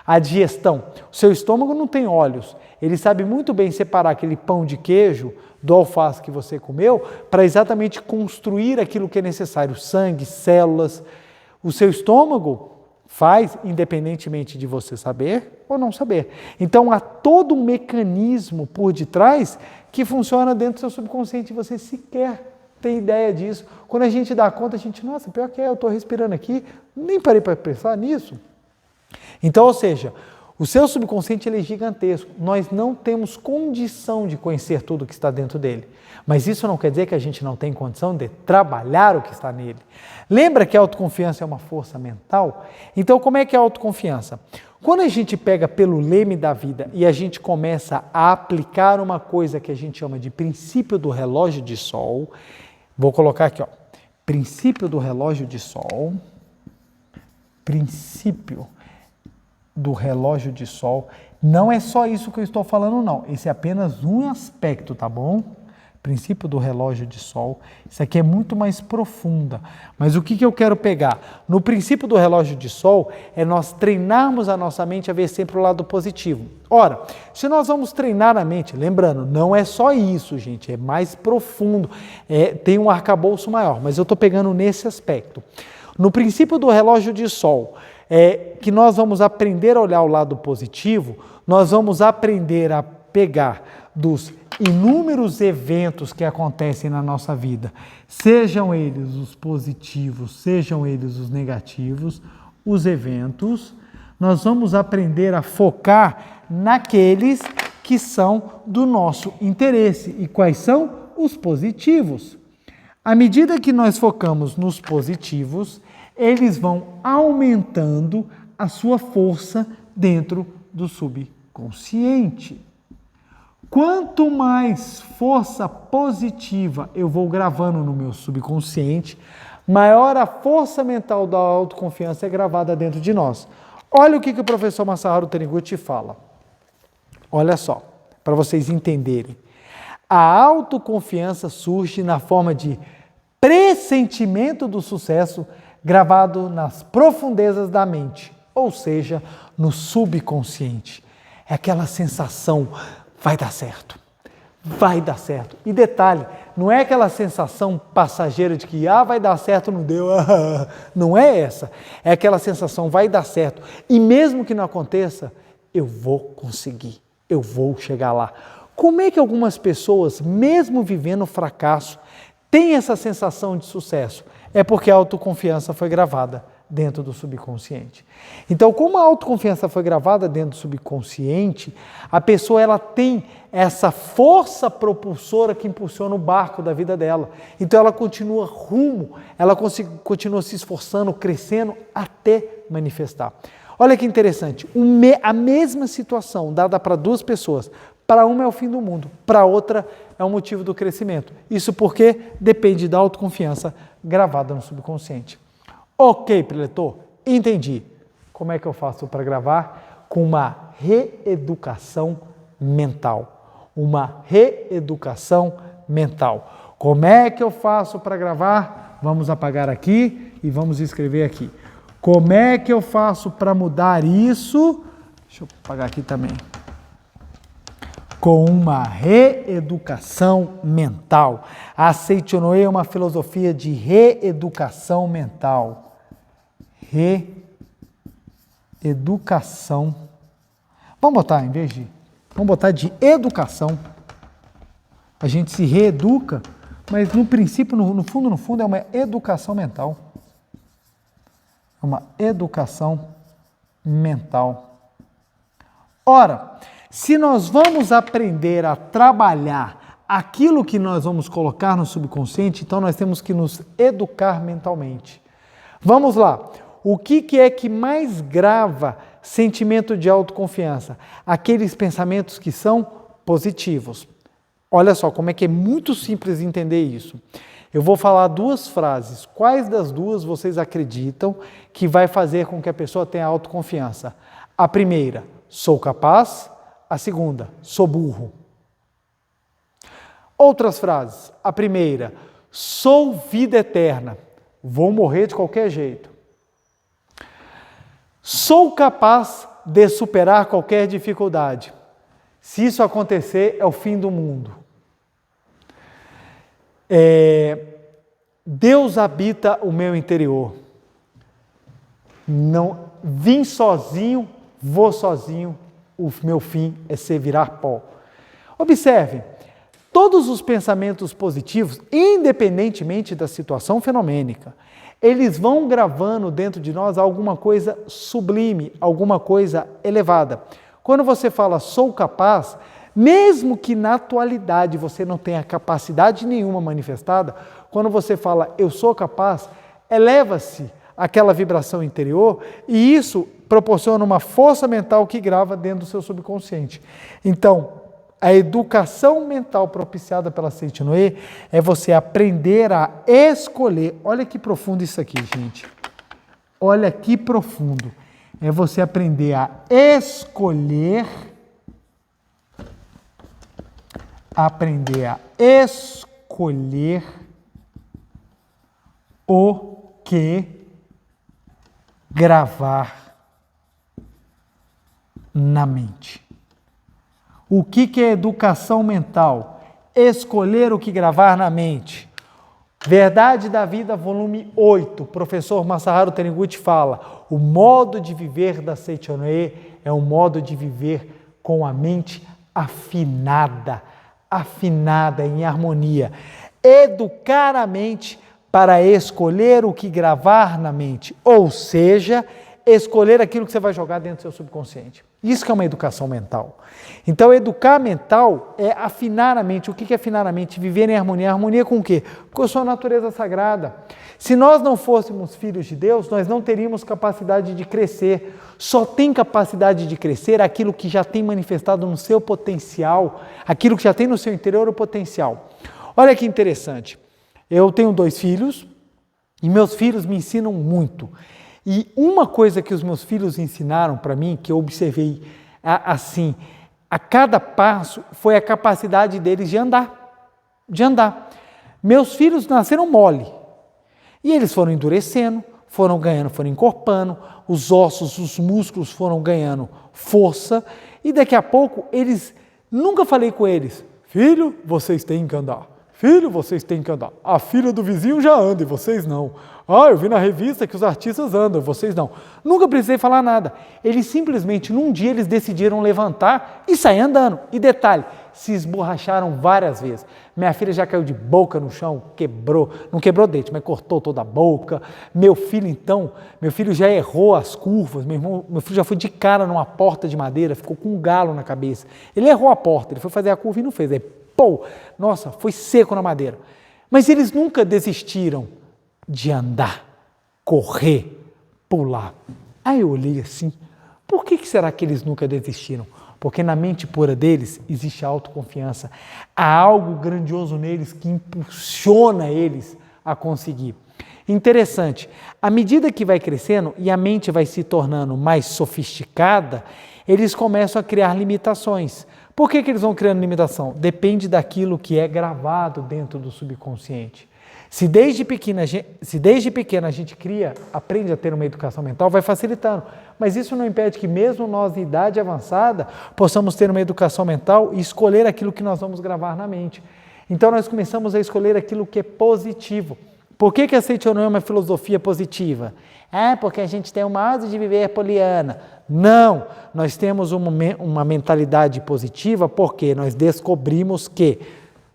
A digestão, o seu estômago não tem olhos, ele sabe muito bem separar aquele pão de queijo do alface que você comeu para exatamente construir aquilo que é necessário, sangue, células. O seu estômago faz independentemente de você saber ou não saber. Então há todo um mecanismo por detrás que funciona dentro do seu subconsciente e você sequer tem ideia disso. Quando a gente dá conta, a gente, nossa, pior que eu estou respirando aqui, nem parei para pensar nisso. Então, ou seja, o seu subconsciente ele é gigantesco. Nós não temos condição de conhecer tudo que está dentro dele. Mas isso não quer dizer que a gente não tem condição de trabalhar o que está nele. Lembra que a autoconfiança é uma força mental? Então, como é que é a autoconfiança? Quando a gente pega pelo leme da vida e a gente começa a aplicar uma coisa que a gente chama de princípio do relógio de sol, vou colocar aqui, ó, princípio do relógio de sol, princípio do relógio de sol, não é só isso que eu estou falando não, esse é apenas um aspecto, tá bom? Princípio do relógio de sol, isso aqui é muito mais profunda, mas o que eu quero pegar? No princípio do relógio de sol, é nós treinarmos a nossa mente a ver sempre o lado positivo. Ora, se nós vamos treinar a mente, lembrando, não é só isso, gente, é mais profundo, tem um arcabouço maior, mas eu estou pegando nesse aspecto. No princípio do relógio de sol, que nós vamos aprender a olhar o lado positivo, nós vamos aprender a pegar dos inúmeros eventos que acontecem na nossa vida, sejam eles os positivos, sejam eles os negativos, os eventos, nós vamos aprender a focar naqueles que são do nosso interesse. E quais são? Os positivos. À medida que nós focamos nos positivos, eles vão aumentando a sua força dentro do subconsciente. Quanto mais força positiva eu vou gravando no meu subconsciente, maior a força mental da autoconfiança é gravada dentro de nós. Olha o que o professor Masaharu Taniguchi fala. Olha só, para vocês entenderem. A autoconfiança surge na forma de pressentimento do sucesso gravado nas profundezas da mente, ou seja, no subconsciente. É aquela sensação, vai dar certo, vai dar certo. E detalhe, não é aquela sensação passageira de que vai dar certo, não deu, não é essa. É aquela sensação, vai dar certo. E mesmo que não aconteça, eu vou conseguir, eu vou chegar lá. Como é que algumas pessoas, mesmo vivendo fracasso, têm essa sensação de sucesso? É porque a autoconfiança foi gravada dentro do subconsciente. Então, como a autoconfiança foi gravada dentro do subconsciente, a pessoa ela tem essa força propulsora que impulsiona o barco da vida dela. Então, ela continua rumo, ela continua se esforçando, crescendo até manifestar. Olha que interessante, a mesma situação dada para duas pessoas, para uma é o fim do mundo, para outra é o motivo do crescimento. Isso porque depende da autoconfiança gravada no subconsciente. Ok, preletor, entendi. Como é que eu faço para gravar? Com uma reeducação mental. Uma reeducação mental. Como é que eu faço para gravar? Vamos apagar aqui e vamos escrever aqui. Como é que eu faço para mudar isso? Deixa eu apagar aqui também. Com uma reeducação mental. A Seichonoye é uma filosofia de reeducação mental. Reeducação. Vamos botar, em vez de... Vamos botar de educação. A gente se reeduca, mas no princípio, no fundo, é uma educação mental. É uma educação mental. Ora, se nós vamos aprender a trabalhar aquilo que nós vamos colocar no subconsciente, então nós temos que nos educar mentalmente. Vamos lá. O que é que mais grava sentimento de autoconfiança? Aqueles pensamentos que são positivos. Olha só como é que é muito simples entender isso. Eu vou falar duas frases. Quais das duas vocês acreditam que vai fazer com que a pessoa tenha autoconfiança? A primeira, sou capaz. A segunda, sou burro. Outras frases. A primeira, sou vida eterna. Vou morrer de qualquer jeito. Sou capaz de superar qualquer dificuldade. Se isso acontecer, é o fim do mundo. Deus habita o meu interior. Não vim sozinho, vou sozinho. O meu fim é ser virar pó. Observe, todos os pensamentos positivos, independentemente da situação fenomênica, eles vão gravando dentro de nós alguma coisa sublime, alguma coisa elevada. Quando você fala sou capaz, mesmo que na atualidade você não tenha capacidade nenhuma manifestada, quando você fala eu sou capaz, eleva-se aquela vibração interior e isso proporciona uma força mental que grava dentro do seu subconsciente. Então, a educação mental propiciada pela Seichonoye é você aprender a escolher. Olha que profundo isso aqui, gente. Olha que profundo. É você aprender a escolher. Aprender a escolher o que gravar na mente. O que é educação mental? Escolher o que gravar na mente. Verdade da Vida, volume 8, professor Masaharu Taniguchi fala, o modo de viver da Seichonoye é um modo de viver com a mente afinada em harmonia. Educar a mente para escolher o que gravar na mente, ou seja, escolher aquilo que você vai jogar dentro do seu subconsciente. Isso que é uma educação mental. Então, educar mental é afinar a mente. O que é afinar a mente? Viver em harmonia. Harmonia com o quê? Com a sua natureza sagrada. Se nós não fôssemos filhos de Deus, nós não teríamos capacidade de crescer. Só tem capacidade de crescer aquilo que já tem manifestado no seu potencial, aquilo que já tem no seu interior o potencial. Olha que interessante. Eu tenho 2 filhos e meus filhos me ensinam muito. E uma coisa que os meus filhos ensinaram para mim, que eu observei assim, a cada passo, foi a capacidade deles de andar. Meus filhos nasceram mole. E eles foram endurecendo, foram ganhando, foram encorpando, os ossos, os músculos foram ganhando força, e daqui a pouco nunca falei com eles, filho, vocês têm que andar, filho, vocês têm que andar, a filha do vizinho já anda e vocês não, eu vi na revista que os artistas andam, vocês não, nunca precisei falar nada, eles simplesmente, num dia eles decidiram levantar e sair andando, e detalhe, se esborracharam várias vezes. Minha filha já caiu de boca no chão, quebrou, não quebrou o dente, mas cortou toda a boca. Meu filho já errou as curvas, meu filho já foi de cara numa porta de madeira, ficou com um galo na cabeça. Ele errou a porta, ele foi fazer a curva e não fez. Aí, nossa, foi seco na madeira. Mas eles nunca desistiram de andar, correr, pular. Aí eu olhei assim, por que será que eles nunca desistiram? Porque na mente pura deles existe a autoconfiança. Há algo grandioso neles que impulsiona eles a conseguir. Interessante, à medida que vai crescendo e a mente vai se tornando mais sofisticada, eles começam a criar limitações. Por que eles vão criando limitação? Depende daquilo que é gravado dentro do subconsciente. Se desde pequena a gente aprende a ter uma educação mental, vai facilitando. Mas isso não impede que mesmo nós em idade avançada, possamos ter uma educação mental e escolher aquilo que nós vamos gravar na mente. Então nós começamos a escolher aquilo que é positivo. Por que a Seichonon é uma filosofia positiva? Porque a gente tem uma asa de viver poliana. Não, nós temos uma mentalidade positiva porque nós descobrimos que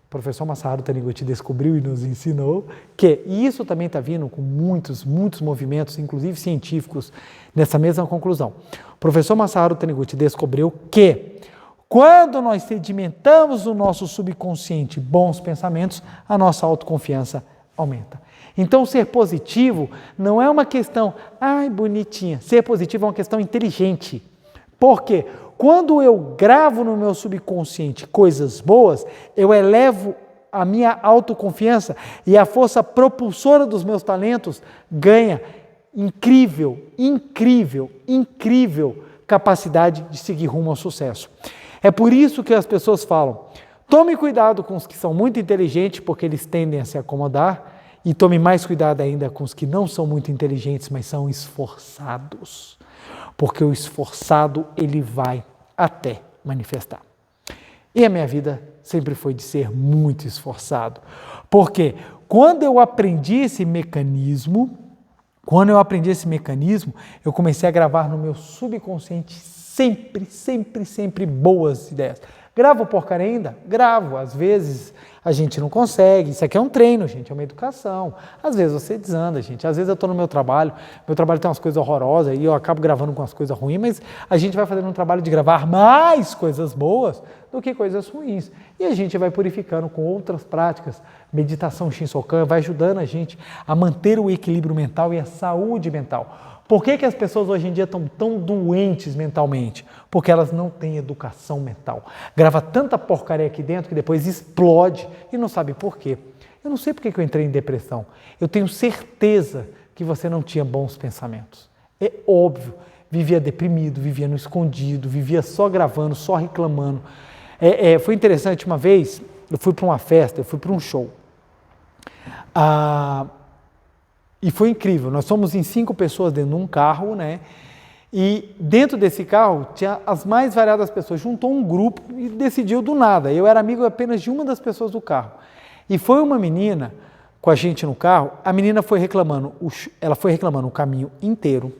o professor Masaharu Taniguchi descobriu e nos ensinou que, e isso também está vindo com muitos movimentos, inclusive científicos, nessa mesma conclusão. O professor Masaharu Taniguchi descobriu que, quando nós sedimentamos no nosso subconsciente bons pensamentos, a nossa autoconfiança aumenta. Então, ser positivo não é uma questão, bonitinha. Ser positivo é uma questão inteligente. Por quê? Quando eu gravo no meu subconsciente coisas boas, eu elevo a minha autoconfiança e a força propulsora dos meus talentos ganha incrível capacidade de seguir rumo ao sucesso. É por isso que as pessoas falam, tome cuidado com os que são muito inteligentes, porque eles tendem a se acomodar, e tome mais cuidado ainda com os que não são muito inteligentes, mas são esforçados. Porque o esforçado, ele vai até manifestar. E a minha vida sempre foi de ser muito esforçado. Porque quando eu aprendi esse mecanismo, eu comecei a gravar no meu subconsciente sempre boas ideias. Gravo porcaria ainda? Gravo. Às vezes a gente não consegue. Isso aqui é um treino, gente, é uma educação. Às vezes você desanda, gente. Às vezes eu estou no meu trabalho tem umas coisas horrorosas e eu acabo gravando com as coisas ruins, mas a gente vai fazendo um trabalho de gravar mais coisas boas do que coisas ruins. E a gente vai purificando com outras práticas. Meditação Shinsokan vai ajudando a gente a manter o equilíbrio mental e a saúde mental. Por que as pessoas hoje em dia estão tão doentes mentalmente? Porque elas não têm educação mental. Grava tanta porcaria aqui dentro que depois explode e não sabe por quê. Eu não sei por que eu entrei em depressão. Eu tenho certeza que você não tinha bons pensamentos. É óbvio. Vivia deprimido, vivia no escondido, vivia só gravando, só reclamando. Foi interessante, uma vez eu fui para uma festa, eu fui para um show. E foi incrível, nós somos em 5 pessoas dentro de um carro, né? E dentro desse carro tinha as mais variadas pessoas, juntou um grupo e decidiu do nada. Eu era amigo apenas de uma das pessoas do carro. E foi uma menina com a gente no carro, a menina foi reclamando, ela foi reclamando o caminho inteiro.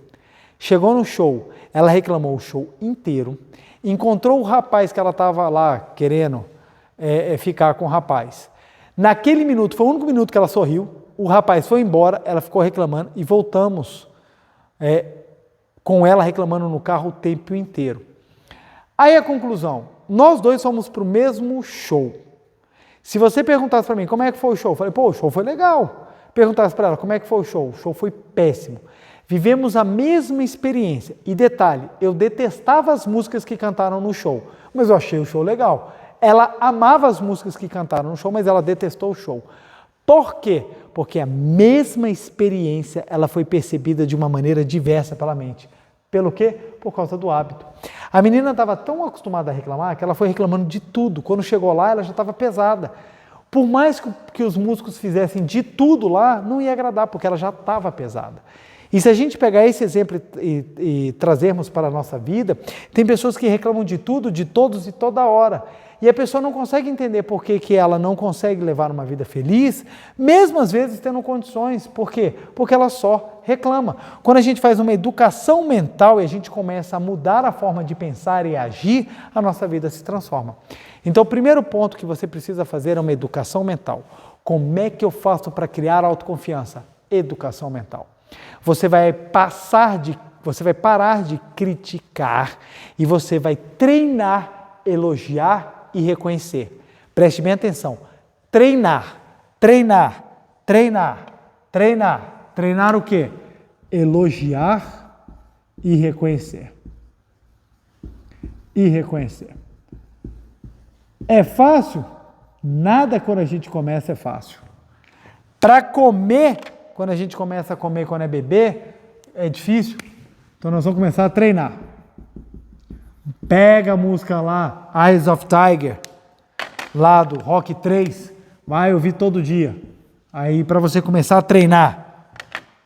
Chegou no show, ela reclamou o show inteiro, encontrou o rapaz que ela estava lá querendo ficar com o rapaz. Naquele minuto, foi o único minuto que ela sorriu, o rapaz foi embora, ela ficou reclamando e voltamos com ela reclamando no carro o tempo inteiro. Aí a conclusão, nós dois fomos para o mesmo show. Se você perguntasse para mim como é que foi o show, eu falei, o show foi legal. Perguntasse para ela como é que foi o show foi péssimo. Vivemos a mesma experiência. E detalhe, eu detestava as músicas que cantaram no show, mas eu achei o show legal. Ela amava as músicas que cantaram no show, mas ela detestou o show. Por quê? Porque a mesma experiência ela foi percebida de uma maneira diversa pela mente. Pelo quê? Por causa do hábito. A menina estava tão acostumada a reclamar que ela foi reclamando de tudo. Quando chegou lá, ela já estava pesada. Por mais que os músculos fizessem de tudo lá, não ia agradar, porque ela já estava pesada. E se a gente pegar esse exemplo e trazermos para a nossa vida, tem pessoas que reclamam de tudo, de todos e toda hora. E a pessoa não consegue entender por que ela não consegue levar uma vida feliz, mesmo às vezes tendo condições. Por quê? Porque ela só reclama. Quando a gente faz uma educação mental e a gente começa a mudar a forma de pensar e agir, a nossa vida se transforma. Então, o primeiro ponto que você precisa fazer é uma educação mental. Como é que eu faço para criar autoconfiança? Educação mental. Você vai parar de criticar e você vai treinar, elogiar e reconhecer. Preste bem atenção. Treinar, treinar, treinar, treinar. Treinar o quê? Elogiar e reconhecer. E reconhecer. É fácil? Nada quando a gente começa é fácil. Para comer, quando a gente começa a comer quando é bebê, é difícil. Então nós vamos começar a treinar. Pega a música lá, Eyes of Tiger, lá do Rock 3, vai ouvir todo dia. Aí para você começar a treinar,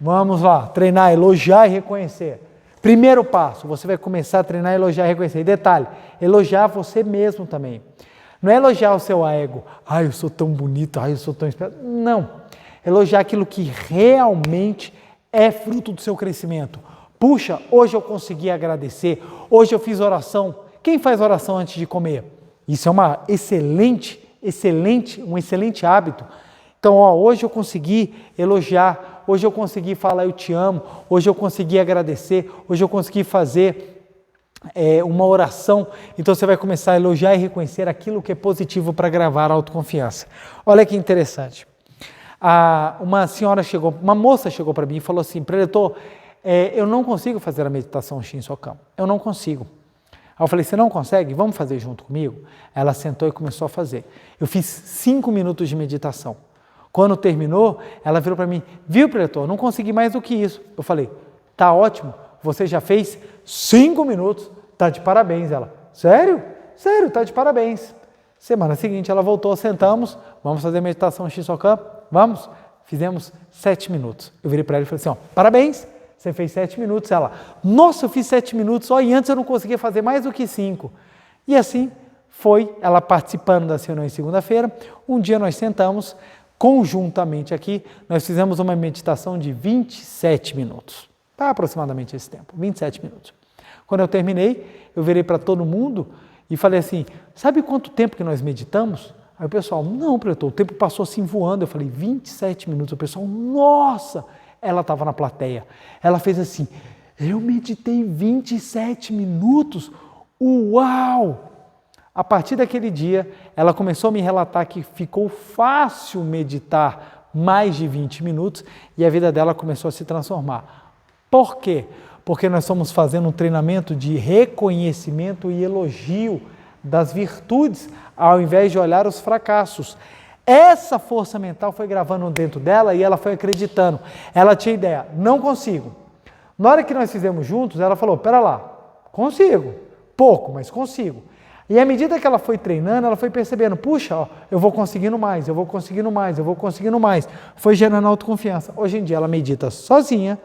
vamos lá, treinar, elogiar e reconhecer. Primeiro passo, você vai começar a treinar, elogiar e reconhecer. E detalhe, elogiar você mesmo também. Não é elogiar o seu ego, eu sou tão bonito, eu sou tão esperto. Não, elogiar aquilo que realmente é fruto do seu crescimento. Puxa, hoje eu consegui agradecer, hoje eu fiz oração. Quem faz oração antes de comer? Isso é um excelente hábito. Então, hoje eu consegui elogiar, hoje eu consegui falar eu te amo, hoje eu consegui agradecer, hoje eu consegui fazer uma oração. Então você vai começar a elogiar e reconhecer aquilo que é positivo para gravar a autoconfiança. Olha que interessante. Uma moça chegou para mim e falou assim, preletor, eu não consigo fazer a meditação Shinsokan, eu não consigo. Aí eu falei, você não consegue? Vamos fazer junto comigo? Ela sentou e começou a fazer. Eu fiz 5 minutos de meditação. Quando terminou, ela virou para mim, viu, preletor, não consegui mais do que isso. Eu falei, tá ótimo, você já fez 5 minutos, tá de parabéns. Ela, sério? Sério, tá de parabéns. Semana seguinte ela voltou, sentamos, vamos fazer meditação Shinsokan? Vamos? Fizemos 7 minutos. Eu virei para ela e falei assim, parabéns, você fez 7 minutos. Ela, nossa, eu fiz 7 minutos, e antes eu não conseguia fazer mais do que 5. E assim foi, ela participando da reunião em segunda-feira. Um dia nós sentamos, conjuntamente aqui, nós fizemos uma meditação de 27 minutos. Tá aproximadamente esse tempo, 27 minutos. Quando eu terminei, eu virei para todo mundo e falei assim, sabe quanto tempo que nós meditamos? Aí o pessoal, não, preletor, o tempo passou assim voando. Eu falei, 27 minutos. O pessoal, nossa! Ela estava na plateia. Ela fez assim, eu meditei 27 minutos? Uau! A partir daquele dia, ela começou a me relatar que ficou fácil meditar mais de 20 minutos e a vida dela começou a se transformar. Por quê? Porque nós estamos fazendo um treinamento de reconhecimento e elogio das virtudes, ao invés de olhar os fracassos. Essa força mental foi gravando dentro dela e ela foi acreditando. Ela tinha ideia, não consigo. Na hora que nós fizemos juntos, ela falou, pera lá, consigo, pouco, mas consigo. E à medida que ela foi treinando, ela foi percebendo, puxa, eu vou conseguindo mais, eu vou conseguindo mais, eu vou conseguindo mais. Foi gerando autoconfiança. Hoje em dia ela medita sozinha,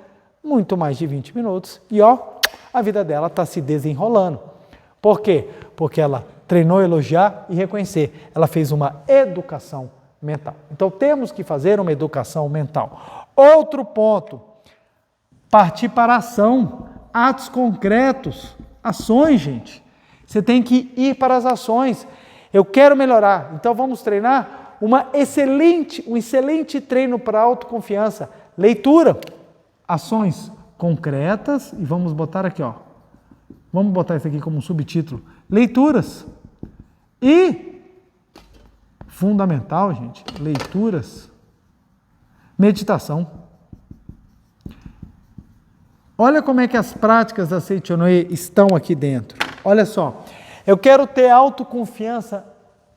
muito mais de 20 minutos e a vida dela está se desenrolando. Por quê? Porque ela treinou elogiar e reconhecer. Ela fez uma educação mental. Então temos que fazer uma educação mental. Outro ponto, partir para a ação, atos concretos, ações, gente. Você tem que ir para as ações. Eu quero melhorar, então vamos treinar um excelente treino para a autoconfiança. Leitura, ações concretas e vamos botar aqui, vamos botar isso aqui como um subtítulo. Leituras. E, fundamental, gente, leituras, meditação. Olha como é que as práticas da Seichonoye estão aqui dentro. Olha só, eu quero ter autoconfiança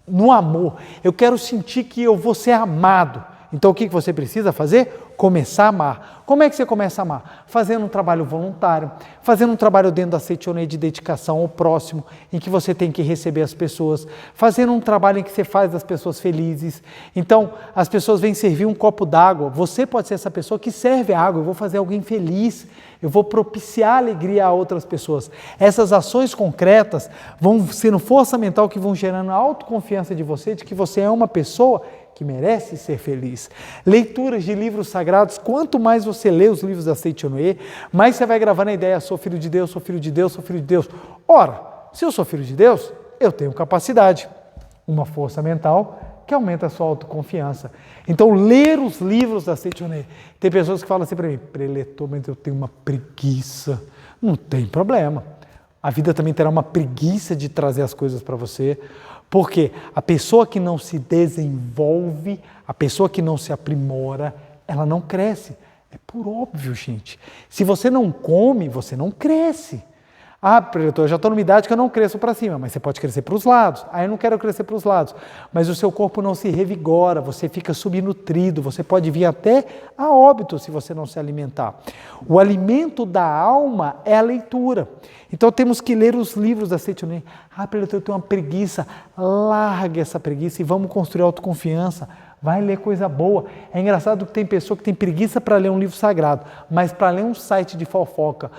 no amor. Eu quero sentir que eu vou ser amado. Então, o que você precisa fazer? começar a amar. Como é que você começa a amar? Fazendo um trabalho voluntário, fazendo um trabalho dentro da Seitonê de dedicação ao próximo, em que você tem que receber as pessoas, fazendo um trabalho em que você faz as pessoas felizes. Então, as pessoas vêm servir um copo d'água, você pode ser essa pessoa que serve a água, eu vou fazer alguém feliz, eu vou propiciar alegria a outras pessoas. Essas ações concretas vão sendo força mental que vão gerando a autoconfiança de você, de que você é uma pessoa que merece ser feliz. Leituras de livros sagrados, quanto mais você lê os livros da Seitonê, mais você vai gravando a ideia, sou filho de Deus, sou filho de Deus, sou filho de Deus. Ora, se eu sou filho de Deus, eu tenho capacidade, uma força mental que aumenta a sua autoconfiança. Então, ler os livros da Seitonê. Tem pessoas que falam assim para mim, preletor, mas eu tenho uma preguiça. Não tem problema. A vida também terá uma preguiça de trazer as coisas para você, porque a pessoa que não se desenvolve, a pessoa que não se aprimora, ela não cresce. É por óbvio, gente. Se você não come, você não cresce. Ah, preletor, eu já estou numa idade que eu não cresço para cima, mas você pode crescer para os lados. Ah, eu não quero crescer para os lados. Mas o seu corpo não se revigora, você fica subnutrido, você pode vir até a óbito se você não se alimentar. O alimento da alma é a leitura. Então temos que ler os livros da Seitonê. Ah, preletor, eu tenho uma preguiça. Larga essa preguiça e vamos construir autoconfiança. Vai ler coisa boa. É engraçado que tem pessoa que tem preguiça para ler um livro sagrado, mas para ler um site de fofoca,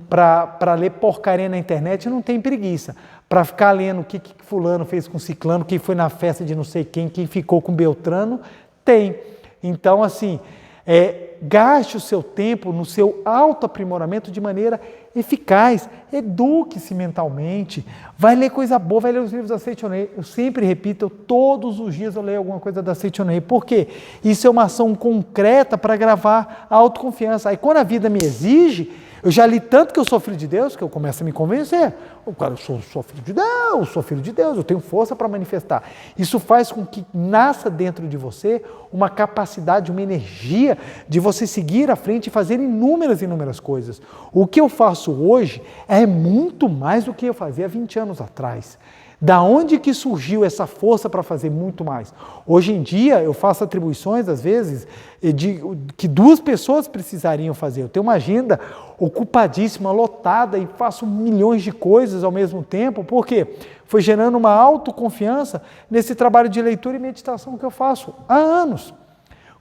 para ler porcaria na internet, não tem preguiça. Para ficar lendo o que fulano fez com ciclano, quem foi na festa de não sei quem ficou com Beltrano, tem. Então, assim, gaste o seu tempo no seu autoaprimoramento de maneira eficaz, eduque-se mentalmente, vai ler coisa boa, vai ler os livros da Seitonê. Eu sempre repito, todos os dias eu leio alguma coisa da Seitonê. Por quê? Isso é uma ação concreta para gravar a autoconfiança. Aí quando a vida me exige, eu já li tanto que eu sou filho de Deus, que eu começo a me convencer. Cara, eu sou filho de Deus, sou filho de Deus, eu tenho força para manifestar. Isso faz com que nasça dentro de você uma capacidade, uma energia de você seguir à frente e fazer inúmeras coisas. O que eu faço hoje é muito mais do que eu fazia há 20 anos atrás. Da onde que surgiu essa força para fazer muito mais? Hoje em dia eu faço atribuições, às vezes, que 2 pessoas precisariam fazer. Eu tenho uma agenda ocupadíssima, lotada e faço milhões de coisas ao mesmo tempo. Por quê? Foi gerando uma autoconfiança nesse trabalho de leitura e meditação que eu faço há anos.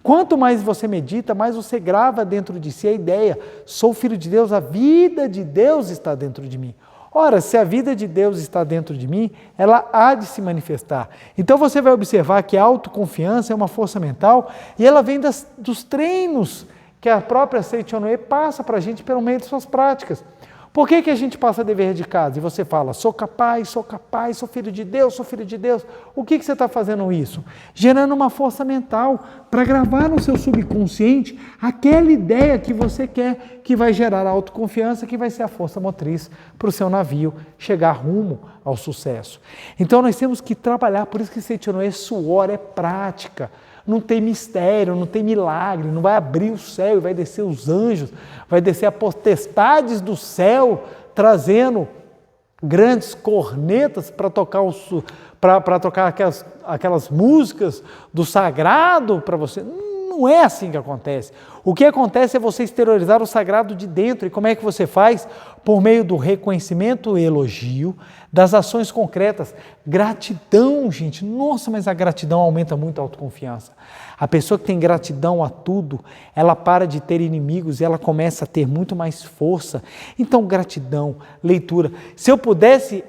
Quanto mais você medita, mais você grava dentro de si a ideia, sou filho de Deus, a vida de Deus está dentro de mim. Ora, se a vida de Deus está dentro de mim, ela há de se manifestar. Então você vai observar que a autoconfiança é uma força mental e ela vem dos treinos que a própria Seitonê passa para a gente pelo meio de suas práticas. Por que a gente passa dever de casa? E você fala, sou capaz, sou filho de Deus, sou filho de Deus. O que você está fazendo isso? Gerando uma força mental para gravar no seu subconsciente aquela ideia que você quer, que vai gerar a autoconfiança, que vai ser a força motriz para o seu navio chegar rumo ao sucesso. Então nós temos que trabalhar, por isso que Seitonê é suor, é prática. Não tem mistério, não tem milagre, não vai abrir o céu e vai descer os anjos, vai descer as potestades do céu, trazendo grandes cornetas para tocar, tocar aquelas músicas do sagrado para você. Não é assim que acontece. O que acontece é você exteriorizar o sagrado de dentro. E como é que você faz? Por meio do reconhecimento e elogio, das ações concretas. Gratidão, gente. Nossa, mas a gratidão aumenta muito a autoconfiança. A pessoa que tem gratidão a tudo, ela para de ter inimigos e ela começa a ter muito mais força. Então, gratidão, leitura. Se eu pudesse,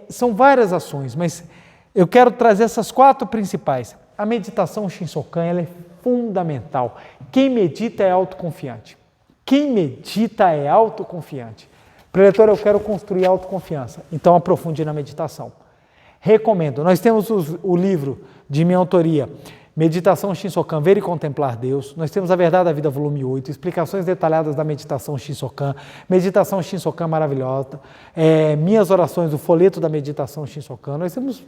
são várias ações, mas eu quero trazer essas 4 principais. A meditação Shinsokan, ela é fundamental. Quem medita é autoconfiante. Quem medita é autoconfiante. Preletor, eu quero construir autoconfiança. Então, aprofunde na meditação. Recomendo. Nós temos o livro de minha autoria, Meditação Shinsokan, Ver e Contemplar Deus. Nós temos A Verdade da Vida, volume 8, explicações detalhadas da meditação Shinsokan, meditação Shinsokan maravilhosa, minhas orações, o folheto da meditação Shinsokan. Nós temos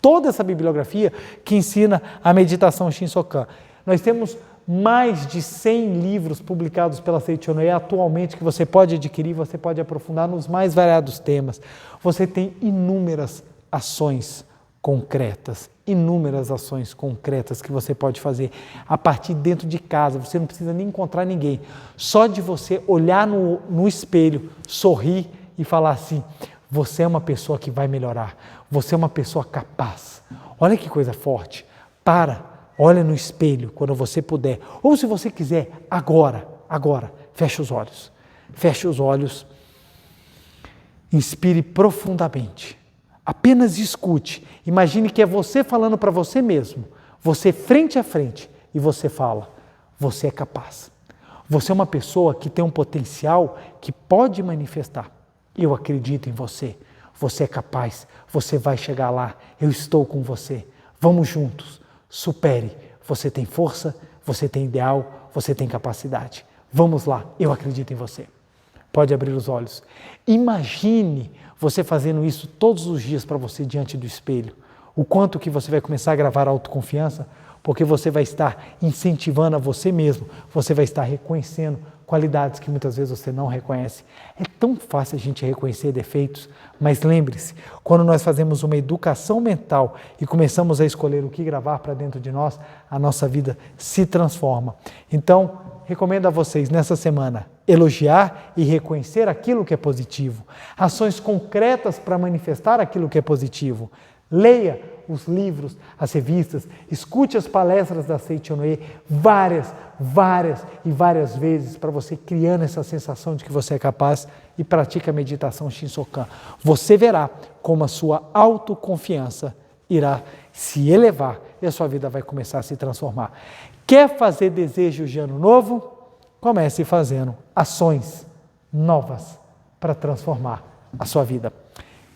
toda essa bibliografia que ensina a meditação Shinsokan. Nós temos mais de 100 livros publicados pela Seitonê atualmente que você pode adquirir, você pode aprofundar nos mais variados temas. Você tem inúmeras ações concretas, inúmeras ações concretas que você pode fazer a partir dentro de casa. Você não precisa nem encontrar ninguém. Só de você olhar no espelho, sorrir e falar assim: você é uma pessoa que vai melhorar, você é uma pessoa capaz. Olha que coisa forte. Olha no espelho quando você puder. Ou se você quiser, agora, feche os olhos. Feche os olhos, inspire profundamente. Apenas escute. Imagine que é você falando para você mesmo. Você frente a frente e você fala: você é capaz. Você é uma pessoa que tem um potencial que pode manifestar. Eu acredito em você. Você é capaz. Você vai chegar lá. Eu estou com você. Vamos juntos. Supere. Você tem força, você tem ideal, você tem capacidade. Vamos lá. Eu acredito em você. Pode abrir os olhos. Imagine você fazendo isso todos os dias para você diante do espelho. O quanto que você vai começar a gravar autoconfiança, porque você vai estar incentivando a você mesmo, você vai estar reconhecendo qualidades que muitas vezes você não reconhece. É tão fácil a gente reconhecer defeitos, mas lembre-se, quando nós fazemos uma educação mental e começamos a escolher o que gravar para dentro de nós, a nossa vida se transforma. Então, recomendo a vocês nessa semana elogiar e reconhecer aquilo que é positivo, ações concretas para manifestar aquilo que é positivo. Leia os livros, as revistas, escute as palestras da Seichonoye várias e várias vezes para você criando essa sensação de que você é capaz e pratique a meditação Shinsokan. Você verá como a sua autoconfiança irá se elevar e a sua vida vai começar a se transformar. Quer fazer desejos de ano novo? Comece fazendo ações novas para transformar a sua vida.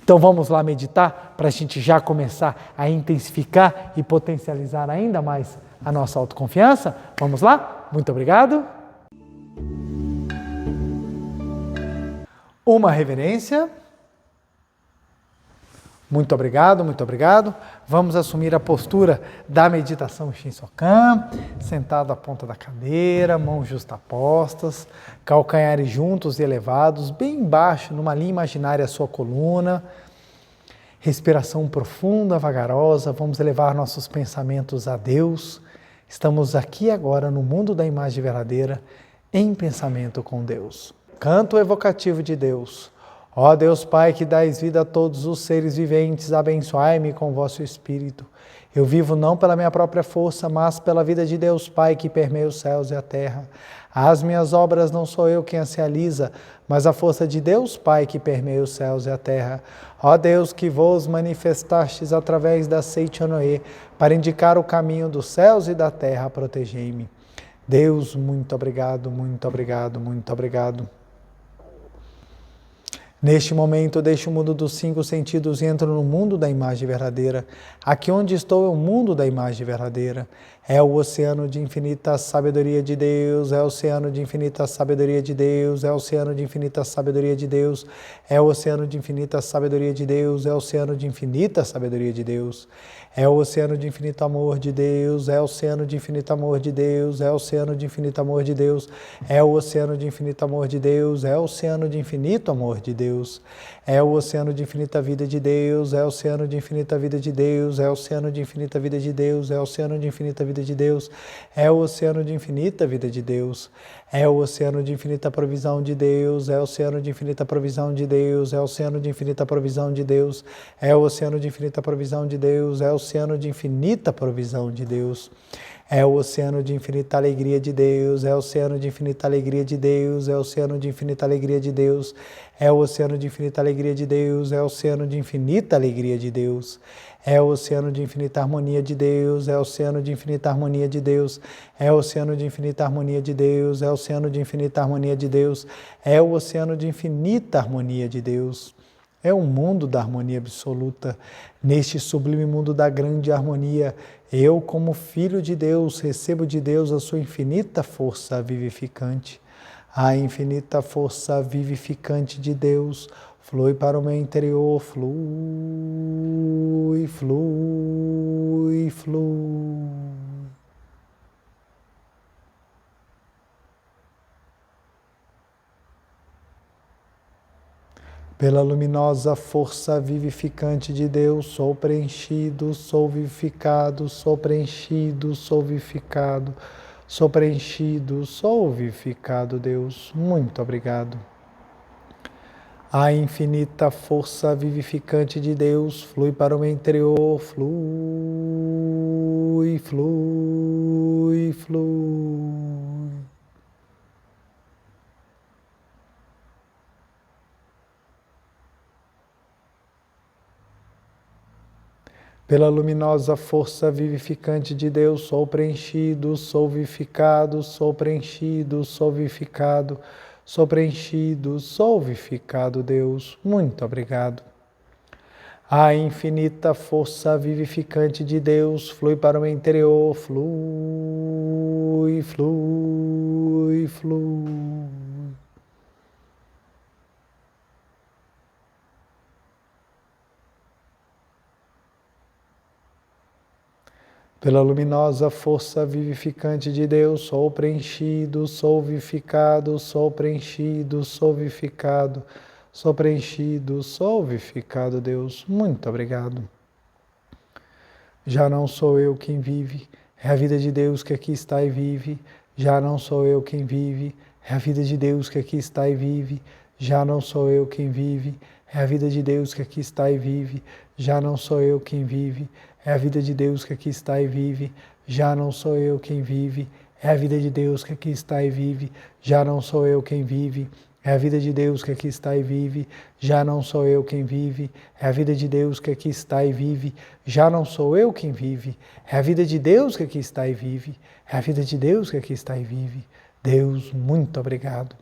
Então vamos lá meditar para a gente já começar a intensificar e potencializar ainda mais a nossa autoconfiança? Vamos lá? Muito obrigado. Uma reverência. Muito obrigado, muito obrigado. Vamos assumir a postura da meditação Shinsokan, sentado à ponta da cadeira, mãos justapostas, calcanhares juntos e elevados, bem embaixo, numa linha imaginária a sua coluna. Respiração profunda, vagarosa, vamos elevar nossos pensamentos a Deus. Estamos aqui agora no mundo da imagem verdadeira, em pensamento com Deus. Canto evocativo de Deus. Ó Deus Pai, que dais vida a todos os seres viventes, abençoai-me com vosso Espírito. Eu vivo não pela minha própria força, mas pela vida de Deus Pai, que permeia os céus e a terra. As minhas obras não sou eu quem as realiza, mas a força de Deus Pai, que permeia os céus e a terra. Ó Deus, que vos manifestastes através da Seichonoye, para indicar o caminho dos céus e da terra, protegei-me. Deus, muito obrigado, muito obrigado, muito obrigado. Neste momento, deixo o mundo dos 5 sentidos e entro no mundo da imagem verdadeira. Aqui onde estou é o mundo da imagem verdadeira. É o oceano de infinita sabedoria de Deus, é o oceano de infinita sabedoria de Deus, é o oceano de infinita sabedoria de Deus, é o oceano de infinita sabedoria de Deus, é o oceano de infinita sabedoria de Deus. É o oceano de infinito amor de Deus, é o oceano de infinito amor de Deus, é o oceano de infinito amor de Deus, é o oceano de infinito amor de Deus, é o oceano de infinito amor de Deus, é o oceano de infinita vida de Deus, é o oceano de infinita vida de Deus, é o oceano de infinita vida de Deus, é o oceano de infinita vida de Deus, é o oceano de infinita vida de Deus, é o oceano de infinita provisão de Deus, é o oceano de infinita provisão de Deus, é o oceano de infinita provisão de Deus, é o oceano de infinita provisão de Deus, é o oceano de infinita provisão de Deus, é o oceano de infinita alegria de Deus, é o oceano de infinita alegria de Deus, é o oceano de infinita alegria de Deus, é o oceano de infinita alegria de Deus, é o oceano de infinita alegria de Deus, é o oceano de infinita harmonia de Deus, é o oceano de infinita harmonia de Deus, é o oceano de infinita harmonia de Deus, é o oceano de infinita harmonia de Deus, é o oceano de infinita harmonia de Deus. É um mundo da harmonia absoluta. Neste sublime mundo da grande harmonia, eu, como filho de Deus, recebo de Deus a sua infinita força vivificante. A infinita força vivificante de Deus flui para o meu interior, flui, flui, flui. Pela luminosa força vivificante de Deus, sou preenchido, sou vivificado, sou preenchido, sou vivificado, sou preenchido, sou vivificado, Deus. Muito obrigado. A infinita força vivificante de Deus flui para o meu interior, flui, flui, flui. Pela luminosa força vivificante de Deus, sou preenchido, sou vivificado, sou preenchido, sou vivificado, sou preenchido, sou vivificado, Deus. Muito obrigado. A infinita força vivificante de Deus flui para o meu interior, flui, flui, flui. Pela luminosa força vivificante de Deus, sou preenchido, sou vivificado, sou preenchido, sou vivificado, sou preenchido, sou vivificado, Deus. Muito obrigado. Já não sou eu quem vive, é a vida de Deus que aqui está e vive. Já não sou eu quem vive, é a vida de Deus que aqui está e vive. Já não sou eu quem vive, é a vida de Deus que aqui está e vive. Já não sou eu quem vive, é a vida de Deus que aqui está e vive. Já não sou eu quem vive, é a vida de Deus que aqui está e vive. Já não sou eu quem vive, é a vida de Deus que aqui está e vive. Já não sou eu quem vive, é a vida de Deus que aqui está e vive. Já não sou eu quem vive, é a vida de Deus que aqui está e vive. É a vida de Deus que aqui está e vive. Deus, muito obrigado.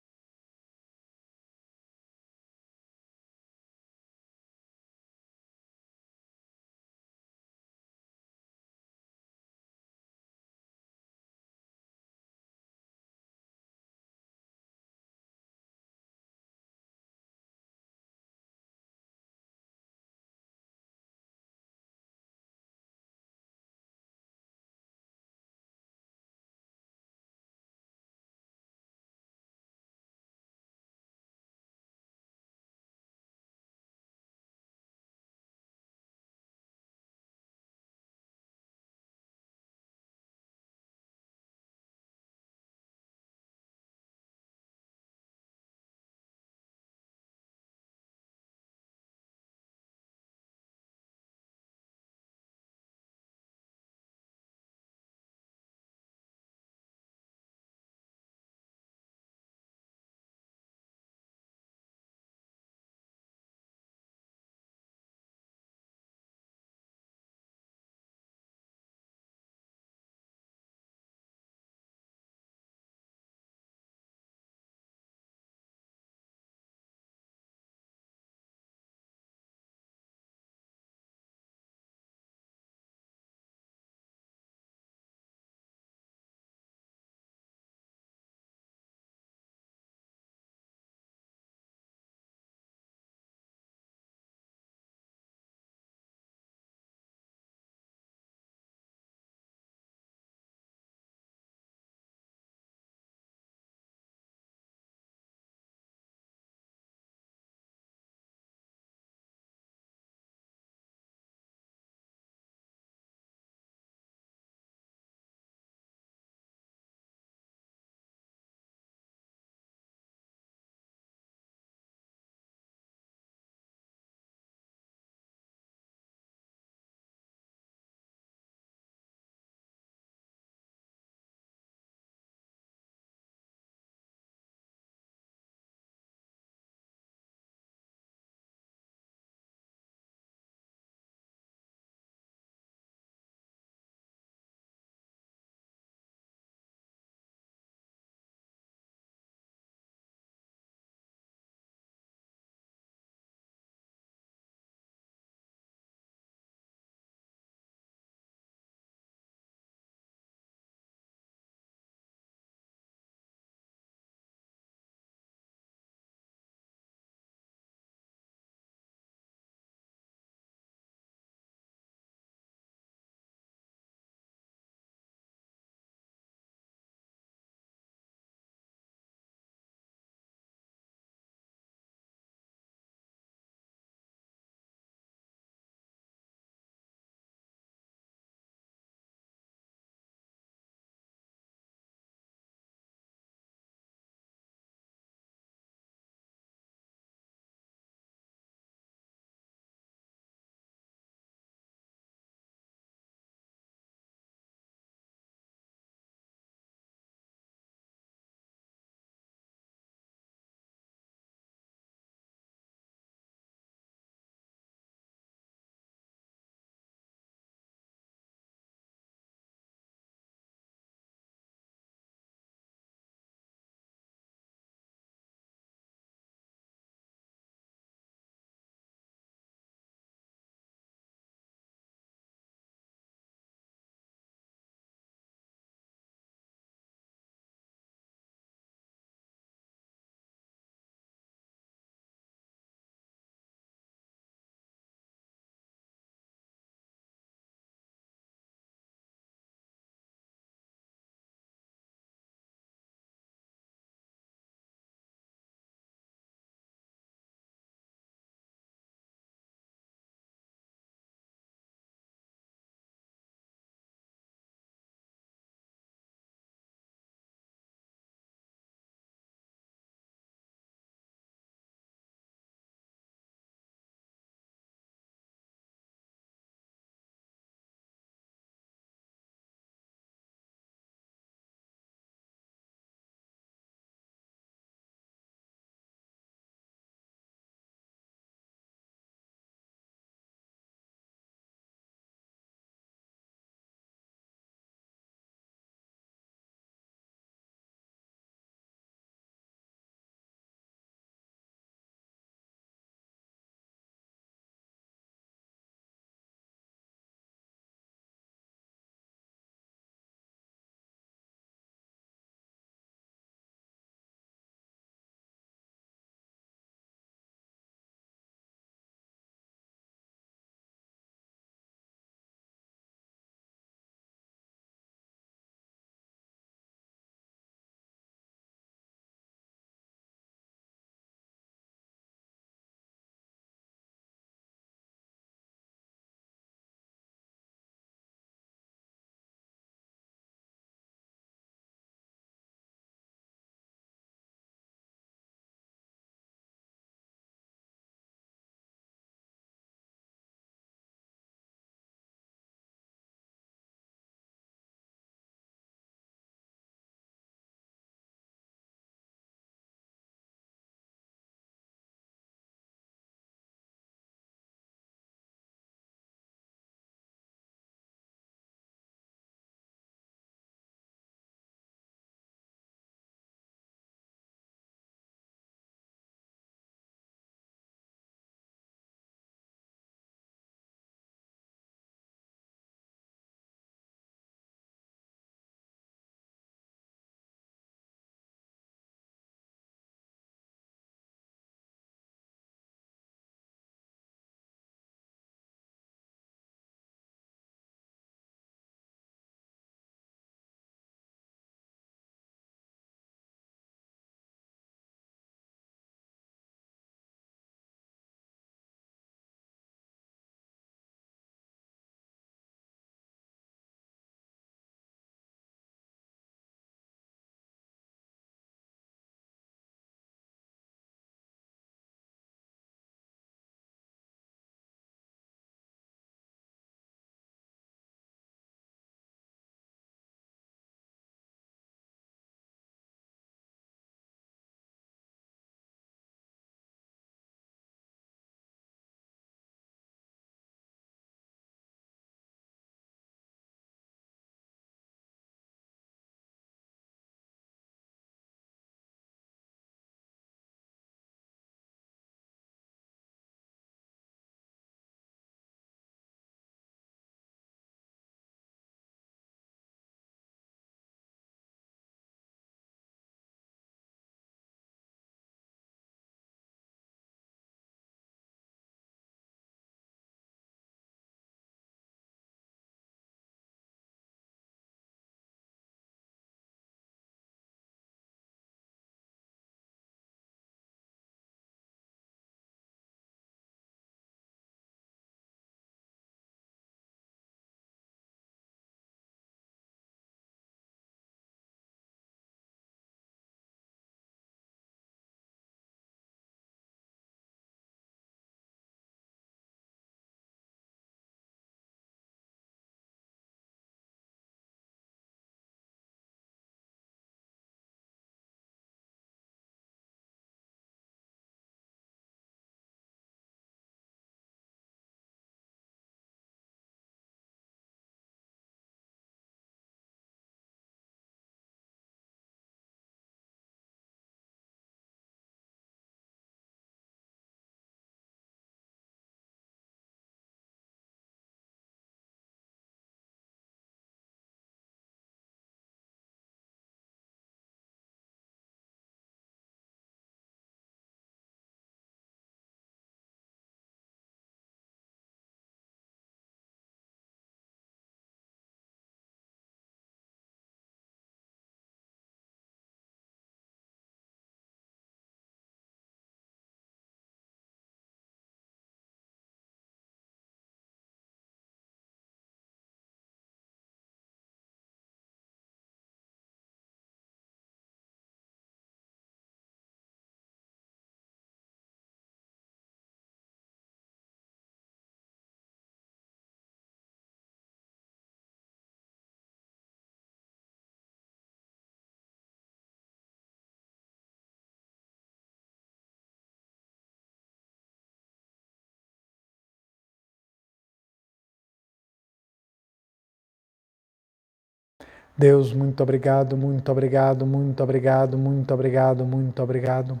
Deus, muito obrigado, muito obrigado, muito obrigado, muito obrigado, muito obrigado.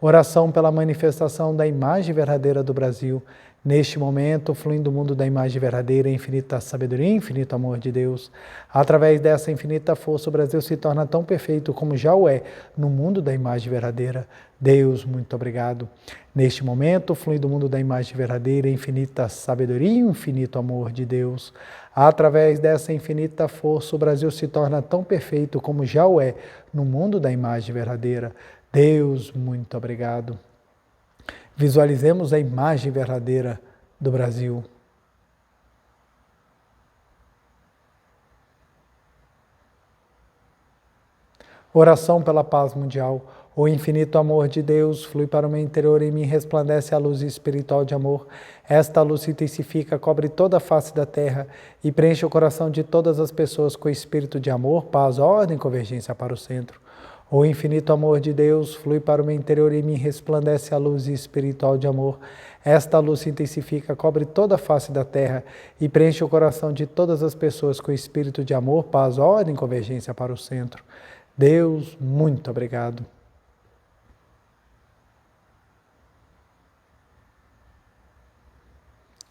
Oração pela manifestação da imagem verdadeira do Brasil. Neste momento, fluindo o mundo da imagem verdadeira, infinita sabedoria, infinito amor de Deus. Através dessa infinita força, o Brasil se torna tão perfeito como já o é no mundo da imagem verdadeira. Deus, muito obrigado. Neste momento, fluindo o mundo da imagem verdadeira, infinita sabedoria e infinito amor de Deus. Através dessa infinita força, o Brasil se torna tão perfeito como já o é no mundo da imagem verdadeira. Deus, muito obrigado. Visualizemos a imagem verdadeira do Brasil. Oração pela paz mundial. O infinito amor de Deus flui para o meu interior e em mim resplandece a luz espiritual de amor. Esta luz se intensifica, cobre toda a face da terra e preenche o coração de todas as pessoas com o espírito de amor, paz, ordem e convergência para o centro. O infinito amor de Deus flui para o meu interior e em mim resplandece a luz espiritual de amor. Esta luz se intensifica, cobre toda a face da terra e preenche o coração de todas as pessoas com o espírito de amor, paz, ordem e convergência para o centro. Deus, muito obrigado.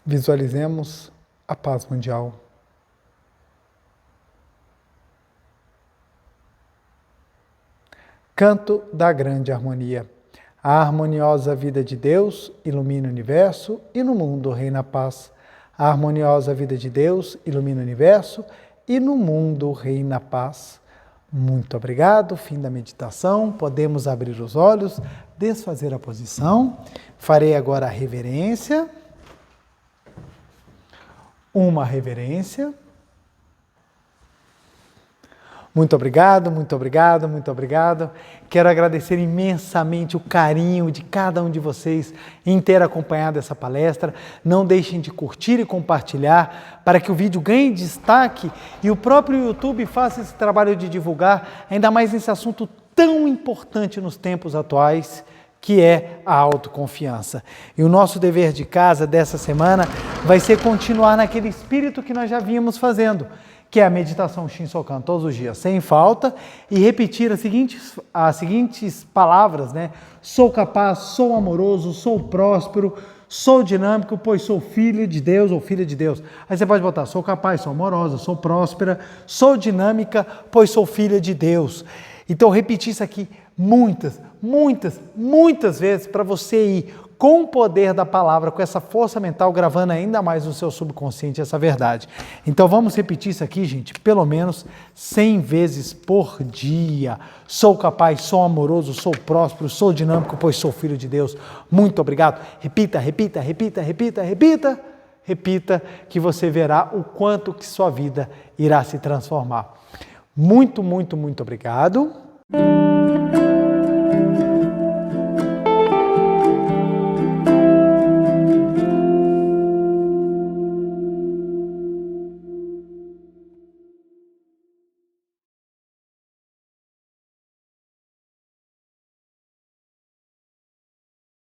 Visualizemos a paz mundial. Canto da grande harmonia. A harmoniosa vida de Deus ilumina o universo e no mundo reina a paz. A harmoniosa vida de Deus ilumina o universo e no mundo reina a paz. Muito obrigado. Fim da meditação. Podemos abrir os olhos, desfazer a posição. Farei agora a reverência. Uma reverência. Muito obrigado, muito obrigado, muito obrigado. Quero agradecer imensamente o carinho de cada um de vocês em ter acompanhado essa palestra. Não deixem de curtir e compartilhar para que o vídeo ganhe destaque e o próprio YouTube faça esse trabalho de divulgar, ainda mais nesse assunto tão importante nos tempos atuais, que é a autoconfiança. E o nosso dever de casa dessa semana vai ser continuar naquele espírito que nós já vínhamos fazendo, que é a meditação Shinsokan todos os dias, sem falta, e repetir as seguintes palavras, né? Sou capaz, sou amoroso, sou próspero, sou dinâmico, pois sou filho de Deus ou filha de Deus. Aí você pode botar, sou capaz, sou amorosa, sou próspera, sou dinâmica, pois sou filha de Deus. Então, repetir isso aqui muitas vezes para você ir com o poder da palavra, com essa força mental, gravando ainda mais no seu subconsciente essa verdade. Então vamos repetir isso aqui, gente, pelo menos 100 vezes por dia. Sou capaz, sou amoroso, sou próspero, sou dinâmico, pois sou filho de Deus. Muito obrigado. Repita, repita, repita, repita, repita. Repita que você verá o quanto que sua vida irá se transformar. Muito obrigado.